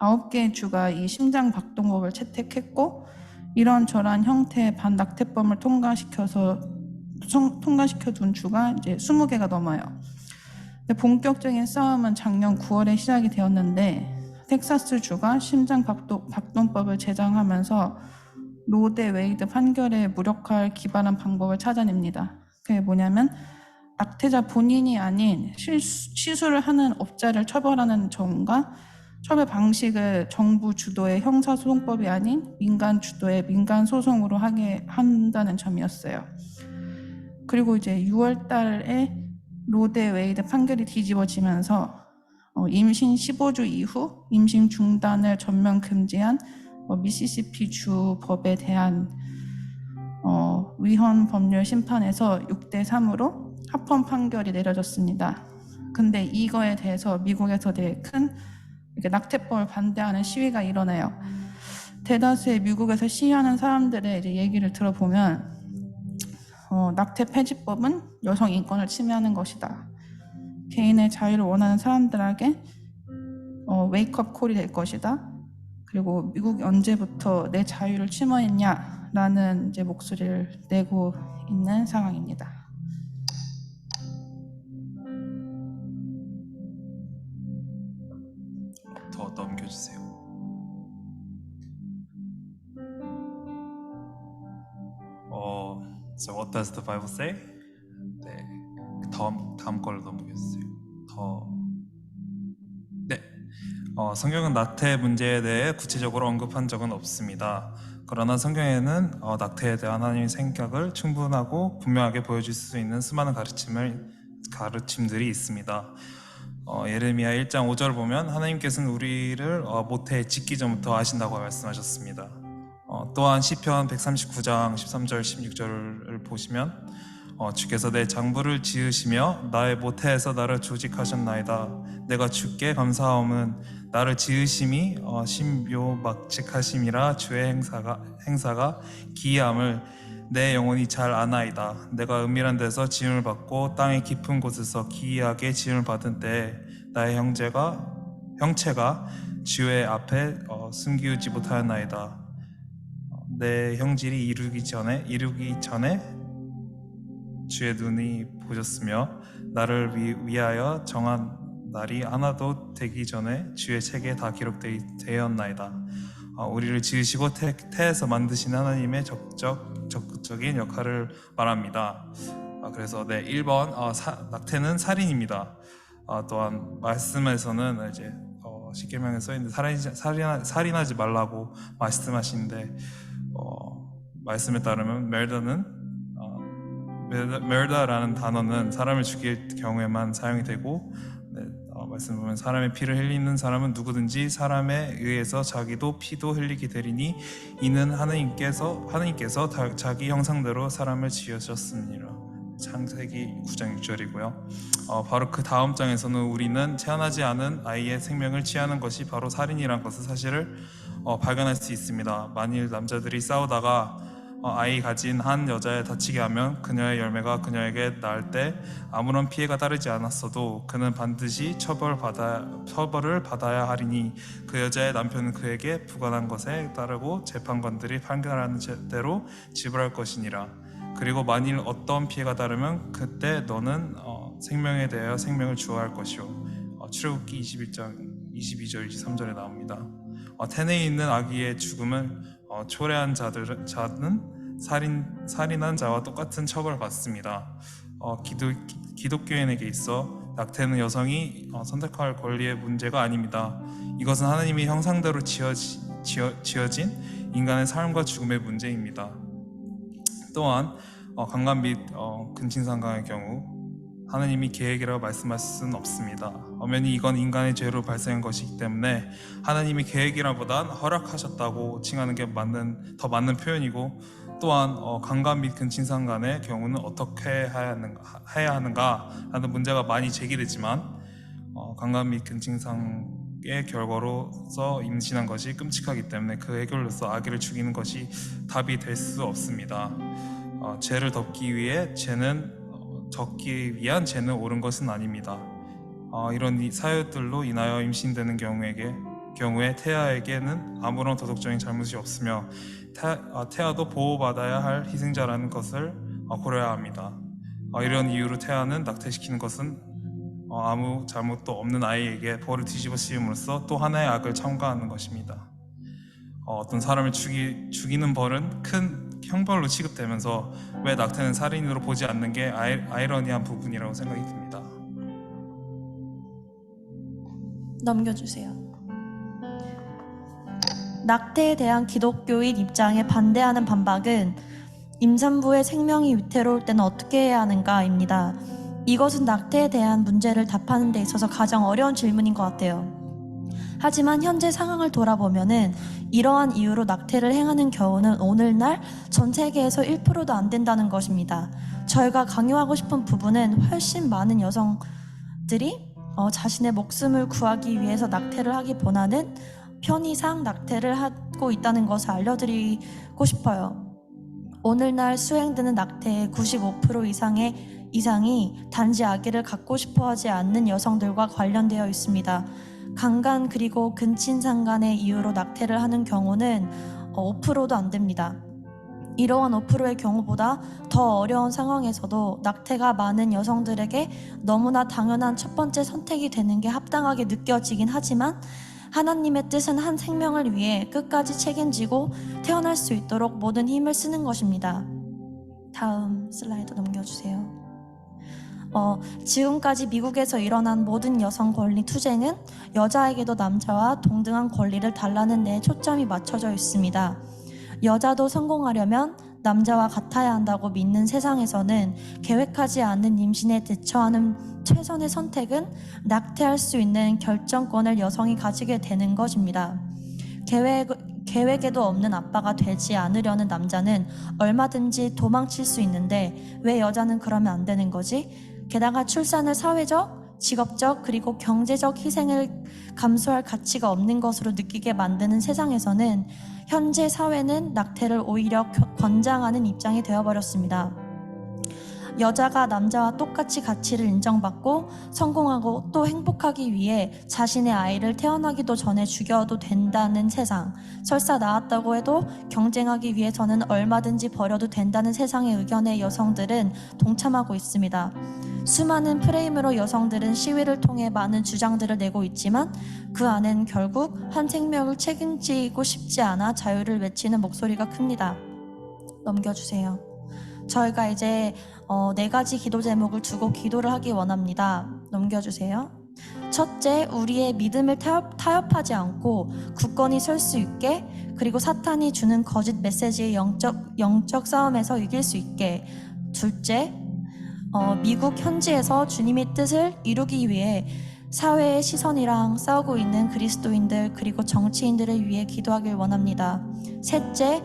Speaker 17: 9개의 주가 이 심장박동법을 채택했고, 이런저런 형태의 반낙태법을 통과시켜둔 주가 이제 20개가 넘어요. 근데 본격적인 싸움은 작년 9월에 시작이 되었는데 텍사스 주가 심장박동법을 제정하면서 로 대 웨이드 판결에 무력화를 기반한 방법을 찾아냅니다. 그게 뭐냐면 낙태자 본인이 아닌 시술을 하는 업자를 처벌하는 점과 처벌 방식을 정부 주도의 형사소송법이 아닌 민간 주도의 민간소송으로 하게 한다는 점이었어요. 그리고 이제 6월 달에 로 대 웨이드 판결이 뒤집어지면서 임신 15주 이후 임신 중단을 전면 금지한 미시시피 주 법에 대한 위헌 법률 심판에서 6대3으로 합헌 판결이 내려졌습니다. 근데 이거에 대해서 미국에서 되게 큰 낙태법을 반대하는 시위가 일어나요. 대다수의 미국에서 시위하는 사람들의 이제 얘기를 들어보면 낙태 폐지법은 여성 인권을 침해하는 것이다. 개인의 자유를 원하는 사람들에게 웨이크업 콜이 될 것이다. 그리고 미국이 언제부터 내 자유를 침해했냐라는 이제 목소리를 내고 있는 상황입니다.
Speaker 20: 더 넘겨주세요. So what does the Bible say? 네, 다음 걸로 넘겨주세요. 네, 성경은 낙태 문제에 대해 구체적으로 언급한 적은 없습니다. 그러나 성경에는 낙태에 대한 하나님의 생각을 충분하고 분명하게 보여줄 수 있는 수많은 가르침들이 있습니다. 예레미야 1장 5절 보면 하나님께서는 우리를 모태에 짓기 전부터 아신다고 말씀하셨습니다. 또한 시편 139장 13절 16절을 보시면 주께서 내 장부를 지으시며 나의 모태에서 나를 조직하셨나이다. 내가 주께 감사함은 나를 지으심이 신묘막직하심이라 주의 행사가 기이함을 내 영혼이 잘 아나이다. 내가 은밀한 데서 지음을 받고 땅의 깊은 곳에서 기이하게 지음을 받은 때에 나의 형체가 주의 앞에 숨기우지 못하였나이다. 내 형질이 이루기 전에 주의 눈이 보셨으며 나를 위하여 정한 날이 하나도 되기 전에 주의 책에 다 기록되었나이다. 우리를 지으시고 태에서 만드신 하나님의 적극적인 역할을 말합니다. 그래서 1번 낙태는 살인입니다. 또한 말씀에서는 이제 십계명에 써 있는데 살인하지 말라고 말씀하시는데 말씀에 따르면 murder라는 단어는 사람을 죽일 경우에만 사용이 되고 말씀 보면 사람의 피를 흘리는 사람은 누구든지 사람에 의해서 자기도 피도 흘리게 되리니 이는 하느님께서 자기 형상대로 사람을 지으셨습니다. 창세기 9장 6절이고요. 바로 그 다음 장에서는 우리는 태어나지 않은 아이의 생명을 취하는 것이 바로 살인이란 것을 사실을 발견할 수 있습니다. 만일 남자들이 싸우다가 아이 가진 한 여자에 다치게 하면 그녀의 열매가 그녀에게 낳을 때 아무런 피해가 따르지 않았어도 그는 반드시 처벌을 받아야 하리니 그 여자의 남편은 그에게 부관한 것에 따르고 재판관들이 판결하는 대로 지불할 것이니라. 그리고 만일 어떤 피해가 따르면 그때 너는 생명에 대하여 생명을 주어야 할 것이요. 출애굽기 21장 22절 23절에 나옵니다. 태내에 있는 아기의 죽음을 초래한 자는 살인한 자와 똑같은 처벌을 받습니다. 기독교인에게 있어 낙태는 여성이 선택할 권리의 문제가 아닙니다. 이것은 하나님의 형상대로 지어진 인간의 삶과 죽음의 문제입니다. 또한 강간 및 근친상간의 경우 하나님이 계획이라고 말씀할 수는 없습니다. 엄연히 이건 인간의 죄로 발생한 것이기 때문에 하나님이 계획이라보단 허락하셨다고 칭하는 게 더 맞는 표현이고, 또한 강간 및 근친상간의 경우는 어떻게 해야 하는가라는 문제가 많이 제기되지만 강간 및 근친상의 결과로서 임신한 것이 끔찍하기 때문에 그 해결로서 아기를 죽이는 것이 답이 될 수 없습니다. 죄를 덮기 위한 죄는 옳은 것은 아닙니다. 이런 사유들로 인하여 임신되는 경우에 태아에게는 아무런 도덕적인 잘못이 없으며 태아도 보호받아야 할 희생자라는 것을 고려해야 합니다. 이런 이유로 태아는 낙태시키는 것은 아무 잘못도 없는 아이에게 벌을 뒤집어 씌움으로써 또 하나의 악을 첨가하는 것입니다. 어떤 사람을 죽이는 벌은 큰 형벌로 취급되면서 왜 낙태는 살인으로 보지 않는 게 아이러니한 부분이라고 생각이 듭니다.
Speaker 10: 넘겨주세요. 낙태에 대한 기독교인 입장에 반대하는 반박은 임산부의 생명이 위태로울 때는 어떻게 해야 하는가입니다. 이것은 낙태에 대한 문제를 답하는 데 있어서 가장 어려운 질문인 것 같아요. 하지만 현재 상황을 돌아보면은 이러한 이유로 낙태를 행하는 경우는 오늘날 전 세계에서 1%도 안 된다는 것입니다. 저희가 강요하고 싶은 부분은 훨씬 많은 여성들이 자신의 목숨을 구하기 위해서 낙태를 하기보다는 편의상 낙태를 하고 있다는 것을 알려드리고 싶어요. 오늘날 수행되는 낙태의 95% 이상이 단지 아기를 갖고 싶어하지 않는 여성들과 관련되어 있습니다. 강간 그리고 근친상간의 이유로 낙태를 하는 경우는 5%도 안 됩니다. 이러한 5%의 경우보다 더 어려운 상황에서도 낙태가 많은 여성들에게 너무나 당연한 첫 번째 선택이 되는 게 합당하게 느껴지긴 하지만 하나님의 뜻은 한 생명을 위해 끝까지 책임지고 태어날 수 있도록 모든 힘을 쓰는 것입니다. 다음 슬라이드 넘겨주세요. 지금까지 미국에서 일어난 모든 여성 권리 투쟁은 여자에게도 남자와 동등한 권리를 달라는 데 초점이 맞춰져 있습니다. 여자도 성공하려면 남자와 같아야 한다고 믿는 세상에서는 계획하지 않은 임신에 대처하는 최선의 선택은 낙태할 수 있는 결정권을 여성이 가지게 되는 것입니다. 계획에도 없는 아빠가 되지 않으려는 남자는 얼마든지 도망칠 수 있는데 왜 여자는 그러면 안 되는 거지? 게다가 출산을 사회적, 직업적 그리고 경제적 희생을 감수할 가치가 없는 것으로 느끼게 만드는 세상에서는 현재 사회는 낙태를 오히려 권장하는 입장이 되어버렸습니다. 여자가 남자와 똑같이 가치를 인정받고 성공하고 또 행복하기 위해 자신의 아이를 태어나기도 전에 죽여도 된다는 세상, 설사 낳았다고 해도 경쟁하기 위해서는 얼마든지 버려도 된다는 세상의 의견에 여성들은 동참하고 있습니다. 수많은 프레임으로 여성들은 시위를 통해 많은 주장들을 내고 있지만 그 안엔 결국 한 생명을 책임지고 싶지 않아 자유를 외치는 목소리가 큽니다. 넘겨주세요. 저희가 이제 4가지 기도 제목을 두고 기도를 하기 원합니다. 넘겨주세요.
Speaker 21: 첫째, 우리의 믿음을 타협하지 않고 굳건히 설 수 있게, 그리고 사탄이 주는 거짓 메시지의 영적 싸움에서 이길 수 있게. 둘째, 미국 현지에서 주님의 뜻을 이루기 위해 사회의 시선이랑 싸우고 있는 그리스도인들 그리고 정치인들을 위해 기도하길 원합니다. 셋째,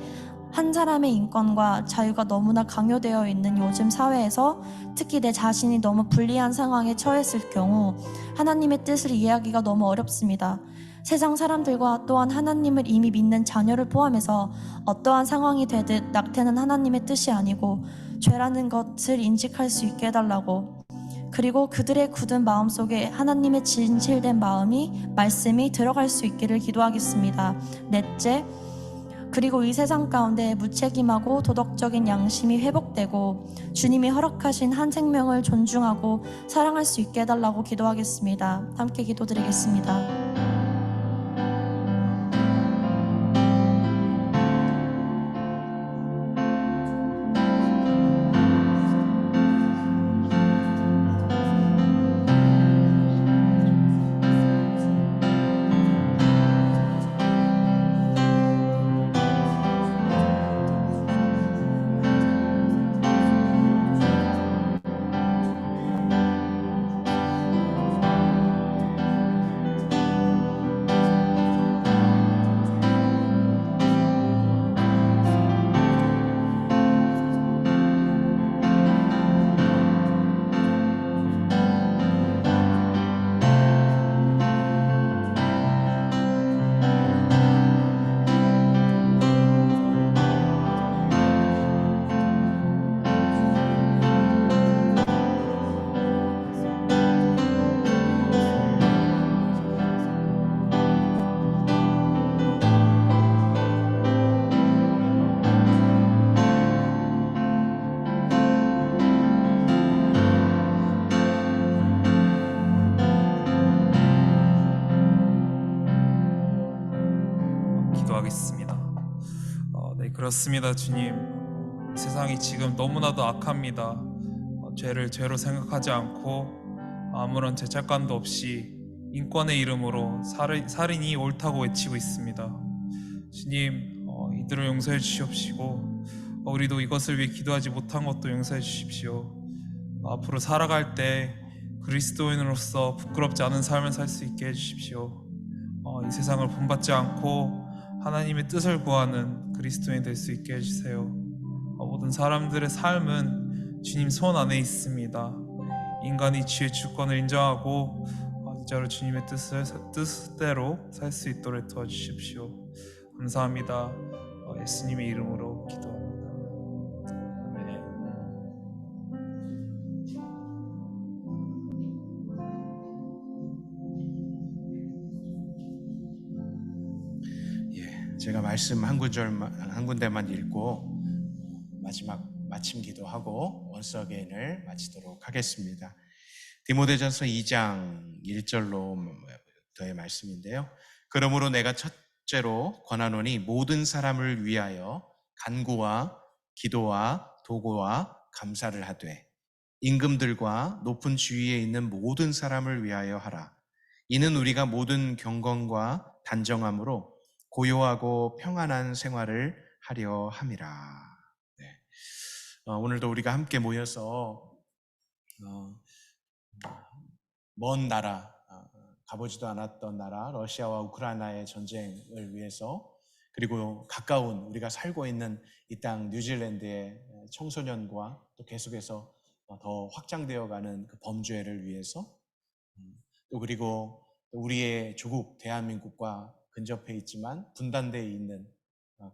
Speaker 21: 한 사람의 인권과 자유가 너무나 강요되어 있는 요즘 사회에서 특히 내 자신이 너무 불리한 상황에 처했을 경우 하나님의 뜻을 이해하기가 너무 어렵습니다. 세상 사람들과 또한 하나님을 이미 믿는 자녀를 포함해서 어떠한 상황이 되듯 낙태는 하나님의 뜻이 아니고 죄라는 것을 인식할 수 있게 해달라고. 그리고 그들의 굳은 마음속에 하나님의 진실된 말씀이 들어갈 수 있기를 기도하겠습니다. 넷째, 그리고 이 세상 가운데 무책임하고 도덕적인 양심이 회복되고 주님이 허락하신 한 생명을 존중하고 사랑할 수 있게 해달라고 기도하겠습니다. 함께 기도드리겠습니다.
Speaker 20: 기도하겠습니다. 네, 그렇습니다, 주님. 세상이 지금 너무나도 악합니다. 죄를 죄로 생각하지 않고 아무런 죄책감도 없이 인권의 이름으로 살인이 옳다고 외치고 있습니다. 주님, 이들을 용서해 주시옵시고 우리도 이것을 위해 기도하지 못한 것도 용서해 주십시오. 앞으로 살아갈 때 그리스도인으로서 부끄럽지 않은 삶을 살 수 있게 해주십시오. 이 세상을 본받지 않고 하나님의 뜻을 구하는 그리스도인 될 수 있게 해주세요. 모든 사람들의 삶은 주님 손 안에 있습니다. 인간이 지의 주권을 인정하고 진짜로 주님의 뜻대로 살 수 있도록 도와주십시오. 감사합니다. 예수님의 이름으로 기도합니다. 아멘.
Speaker 22: 제가 말씀 한 군데만 읽고 마지막 마침 기도하고 원스 어게인을 마치도록 하겠습니다. 디모데전서 2장 1절로의 말씀인데요. 그러므로 내가 첫째로 권하노니 모든 사람을 위하여 간구와 기도와 도구와 감사를 하되 임금들과 높은 지위에 있는 모든 사람을 위하여 하라. 이는 우리가 모든 경건과 단정함으로 고요하고 평안한 생활을 하려 함이라. 오늘도 우리가 함께 모여서 먼 나라, 가보지도 않았던 나라 러시아와 우크라이나의 전쟁을 위해서, 그리고 가까운 우리가 살고 있는 이 땅 뉴질랜드의 청소년과 또 계속해서 더 확장되어가는 그 범죄를 위해서, 또 그리고 우리의 조국 대한민국과 근접해 있지만 분단되어 있는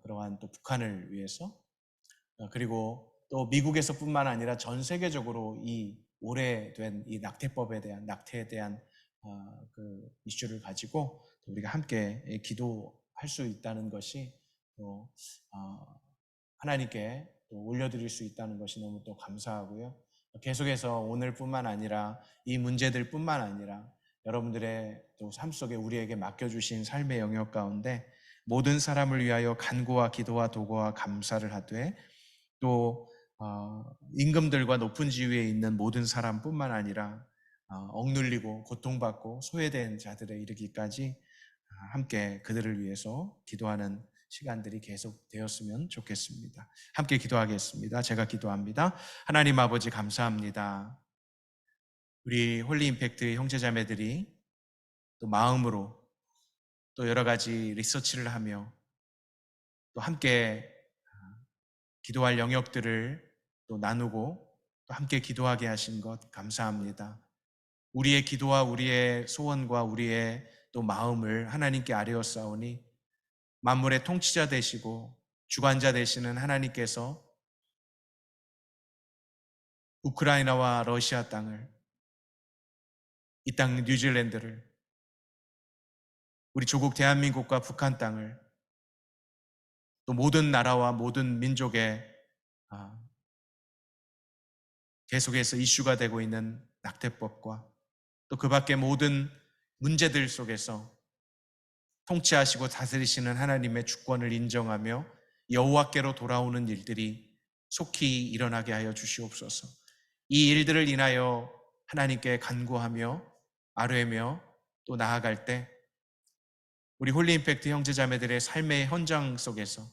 Speaker 22: 그러한 또 북한을 위해서, 그리고 또 미국에서뿐만 아니라 전 세계적으로 이 오래된 이 낙태에 대한 그 이슈를 가지고 우리가 함께 기도할 수 있다는 것이 또 하나님께 또 올려드릴 수 있다는 것이 너무 또 감사하고요. 계속해서 오늘뿐만 아니라 이 문제들뿐만 아니라 여러분들의 또 삶 속에 우리에게 맡겨주신 삶의 영역 가운데 모든 사람을 위하여 간구와 기도와 도구와 감사를 하되, 또 임금들과 높은 지위에 있는 모든 사람뿐만 아니라 억눌리고 고통받고 소외된 자들에 이르기까지 함께 그들을 위해서 기도하는 시간들이 계속 되었으면 좋겠습니다. 함께 기도하겠습니다. 제가 기도합니다. 하나님 아버지 감사합니다. 우리 홀리 임팩트 형제자매들이 또 마음으로 또 여러 가지 리서치를 하며 또 함께 기도할 영역들을 또 나누고 또 함께 기도하게 하신 것 감사합니다. 우리의 기도와 우리의 소원과 우리의 또 마음을 하나님께 아뢰었사오니 만물의 통치자 되시고 주관자 되시는 하나님께서 우크라이나와 러시아 땅을, 이 땅 뉴질랜드를, 우리 조국 대한민국과 북한 땅을, 또 모든 나라와 모든 민족의 계속해서 이슈가 되고 있는 낙태법과 또 그 밖의 모든 문제들 속에서 통치하시고 다스리시는 하나님의 주권을 인정하며 여호와께로 돌아오는 일들이 속히 일어나게 하여 주시옵소서. 이 일들을 인하여 하나님께 간구하며 아뢰며 또 나아갈 때 우리 홀리 임팩트 형제자매들의 삶의 현장 속에서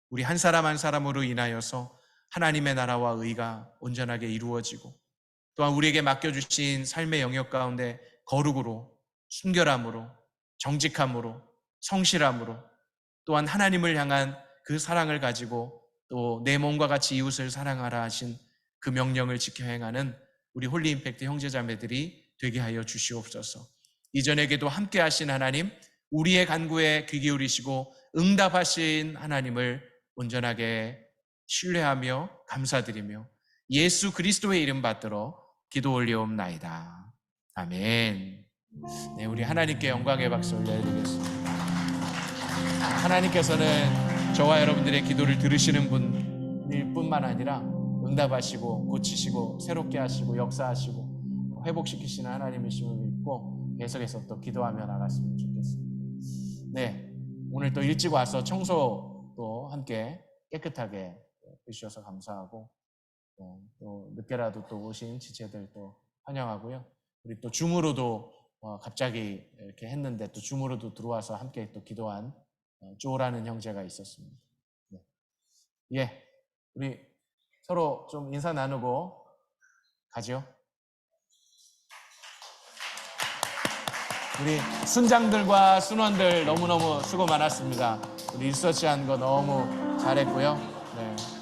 Speaker 22: 우리 한 사람 한 사람으로 인하여서 하나님의 나라와 의가 온전하게 이루어지고 또한 우리에게 맡겨주신 삶의 영역 가운데 거룩으로, 순결함으로, 정직함으로, 성실함으로 또한 하나님을 향한 그 사랑을 가지고 또 내 몸과 같이 이웃을 사랑하라 하신 그 명령을 지켜 행하는 우리 홀리 임팩트 형제자매들이 되게 하여 주시옵소서. 이전에게도 함께 하신 하나님, 우리의 간구에 귀 기울이시고 응답하신 하나님을 온전하게 신뢰하며 감사드리며 예수 그리스도의 이름 받들어 기도 올리옵나이다. 아멘. 네, 우리 하나님께 영광의 박수 올려드리겠습니다. 하나님께서는 저와 여러분들의 기도를 들으시는 분일 뿐만 아니라 응답하시고 고치시고 새롭게 하시고 역사하시고 회복시키시는 하나님이심을 믿고 계속해서 또 기도하며 나갔으면 좋겠습니다. 네, 오늘 또 일찍 와서 청소도 함께 깨끗하게 해주셔서 감사하고 또 늦게라도 또 오신 지체들 또 환영하고요. 우리 또 줌으로도 갑자기 이렇게 했는데 또 줌으로도 들어와서 함께 또 기도한 쪼라는 형제가 있었습니다. 네. 예, 우리 서로 좀 인사 나누고 가죠. 우리 순장들과 순원들 너무너무 수고 많았습니다. 우리 리서치한 거 너무 잘했고요. 네.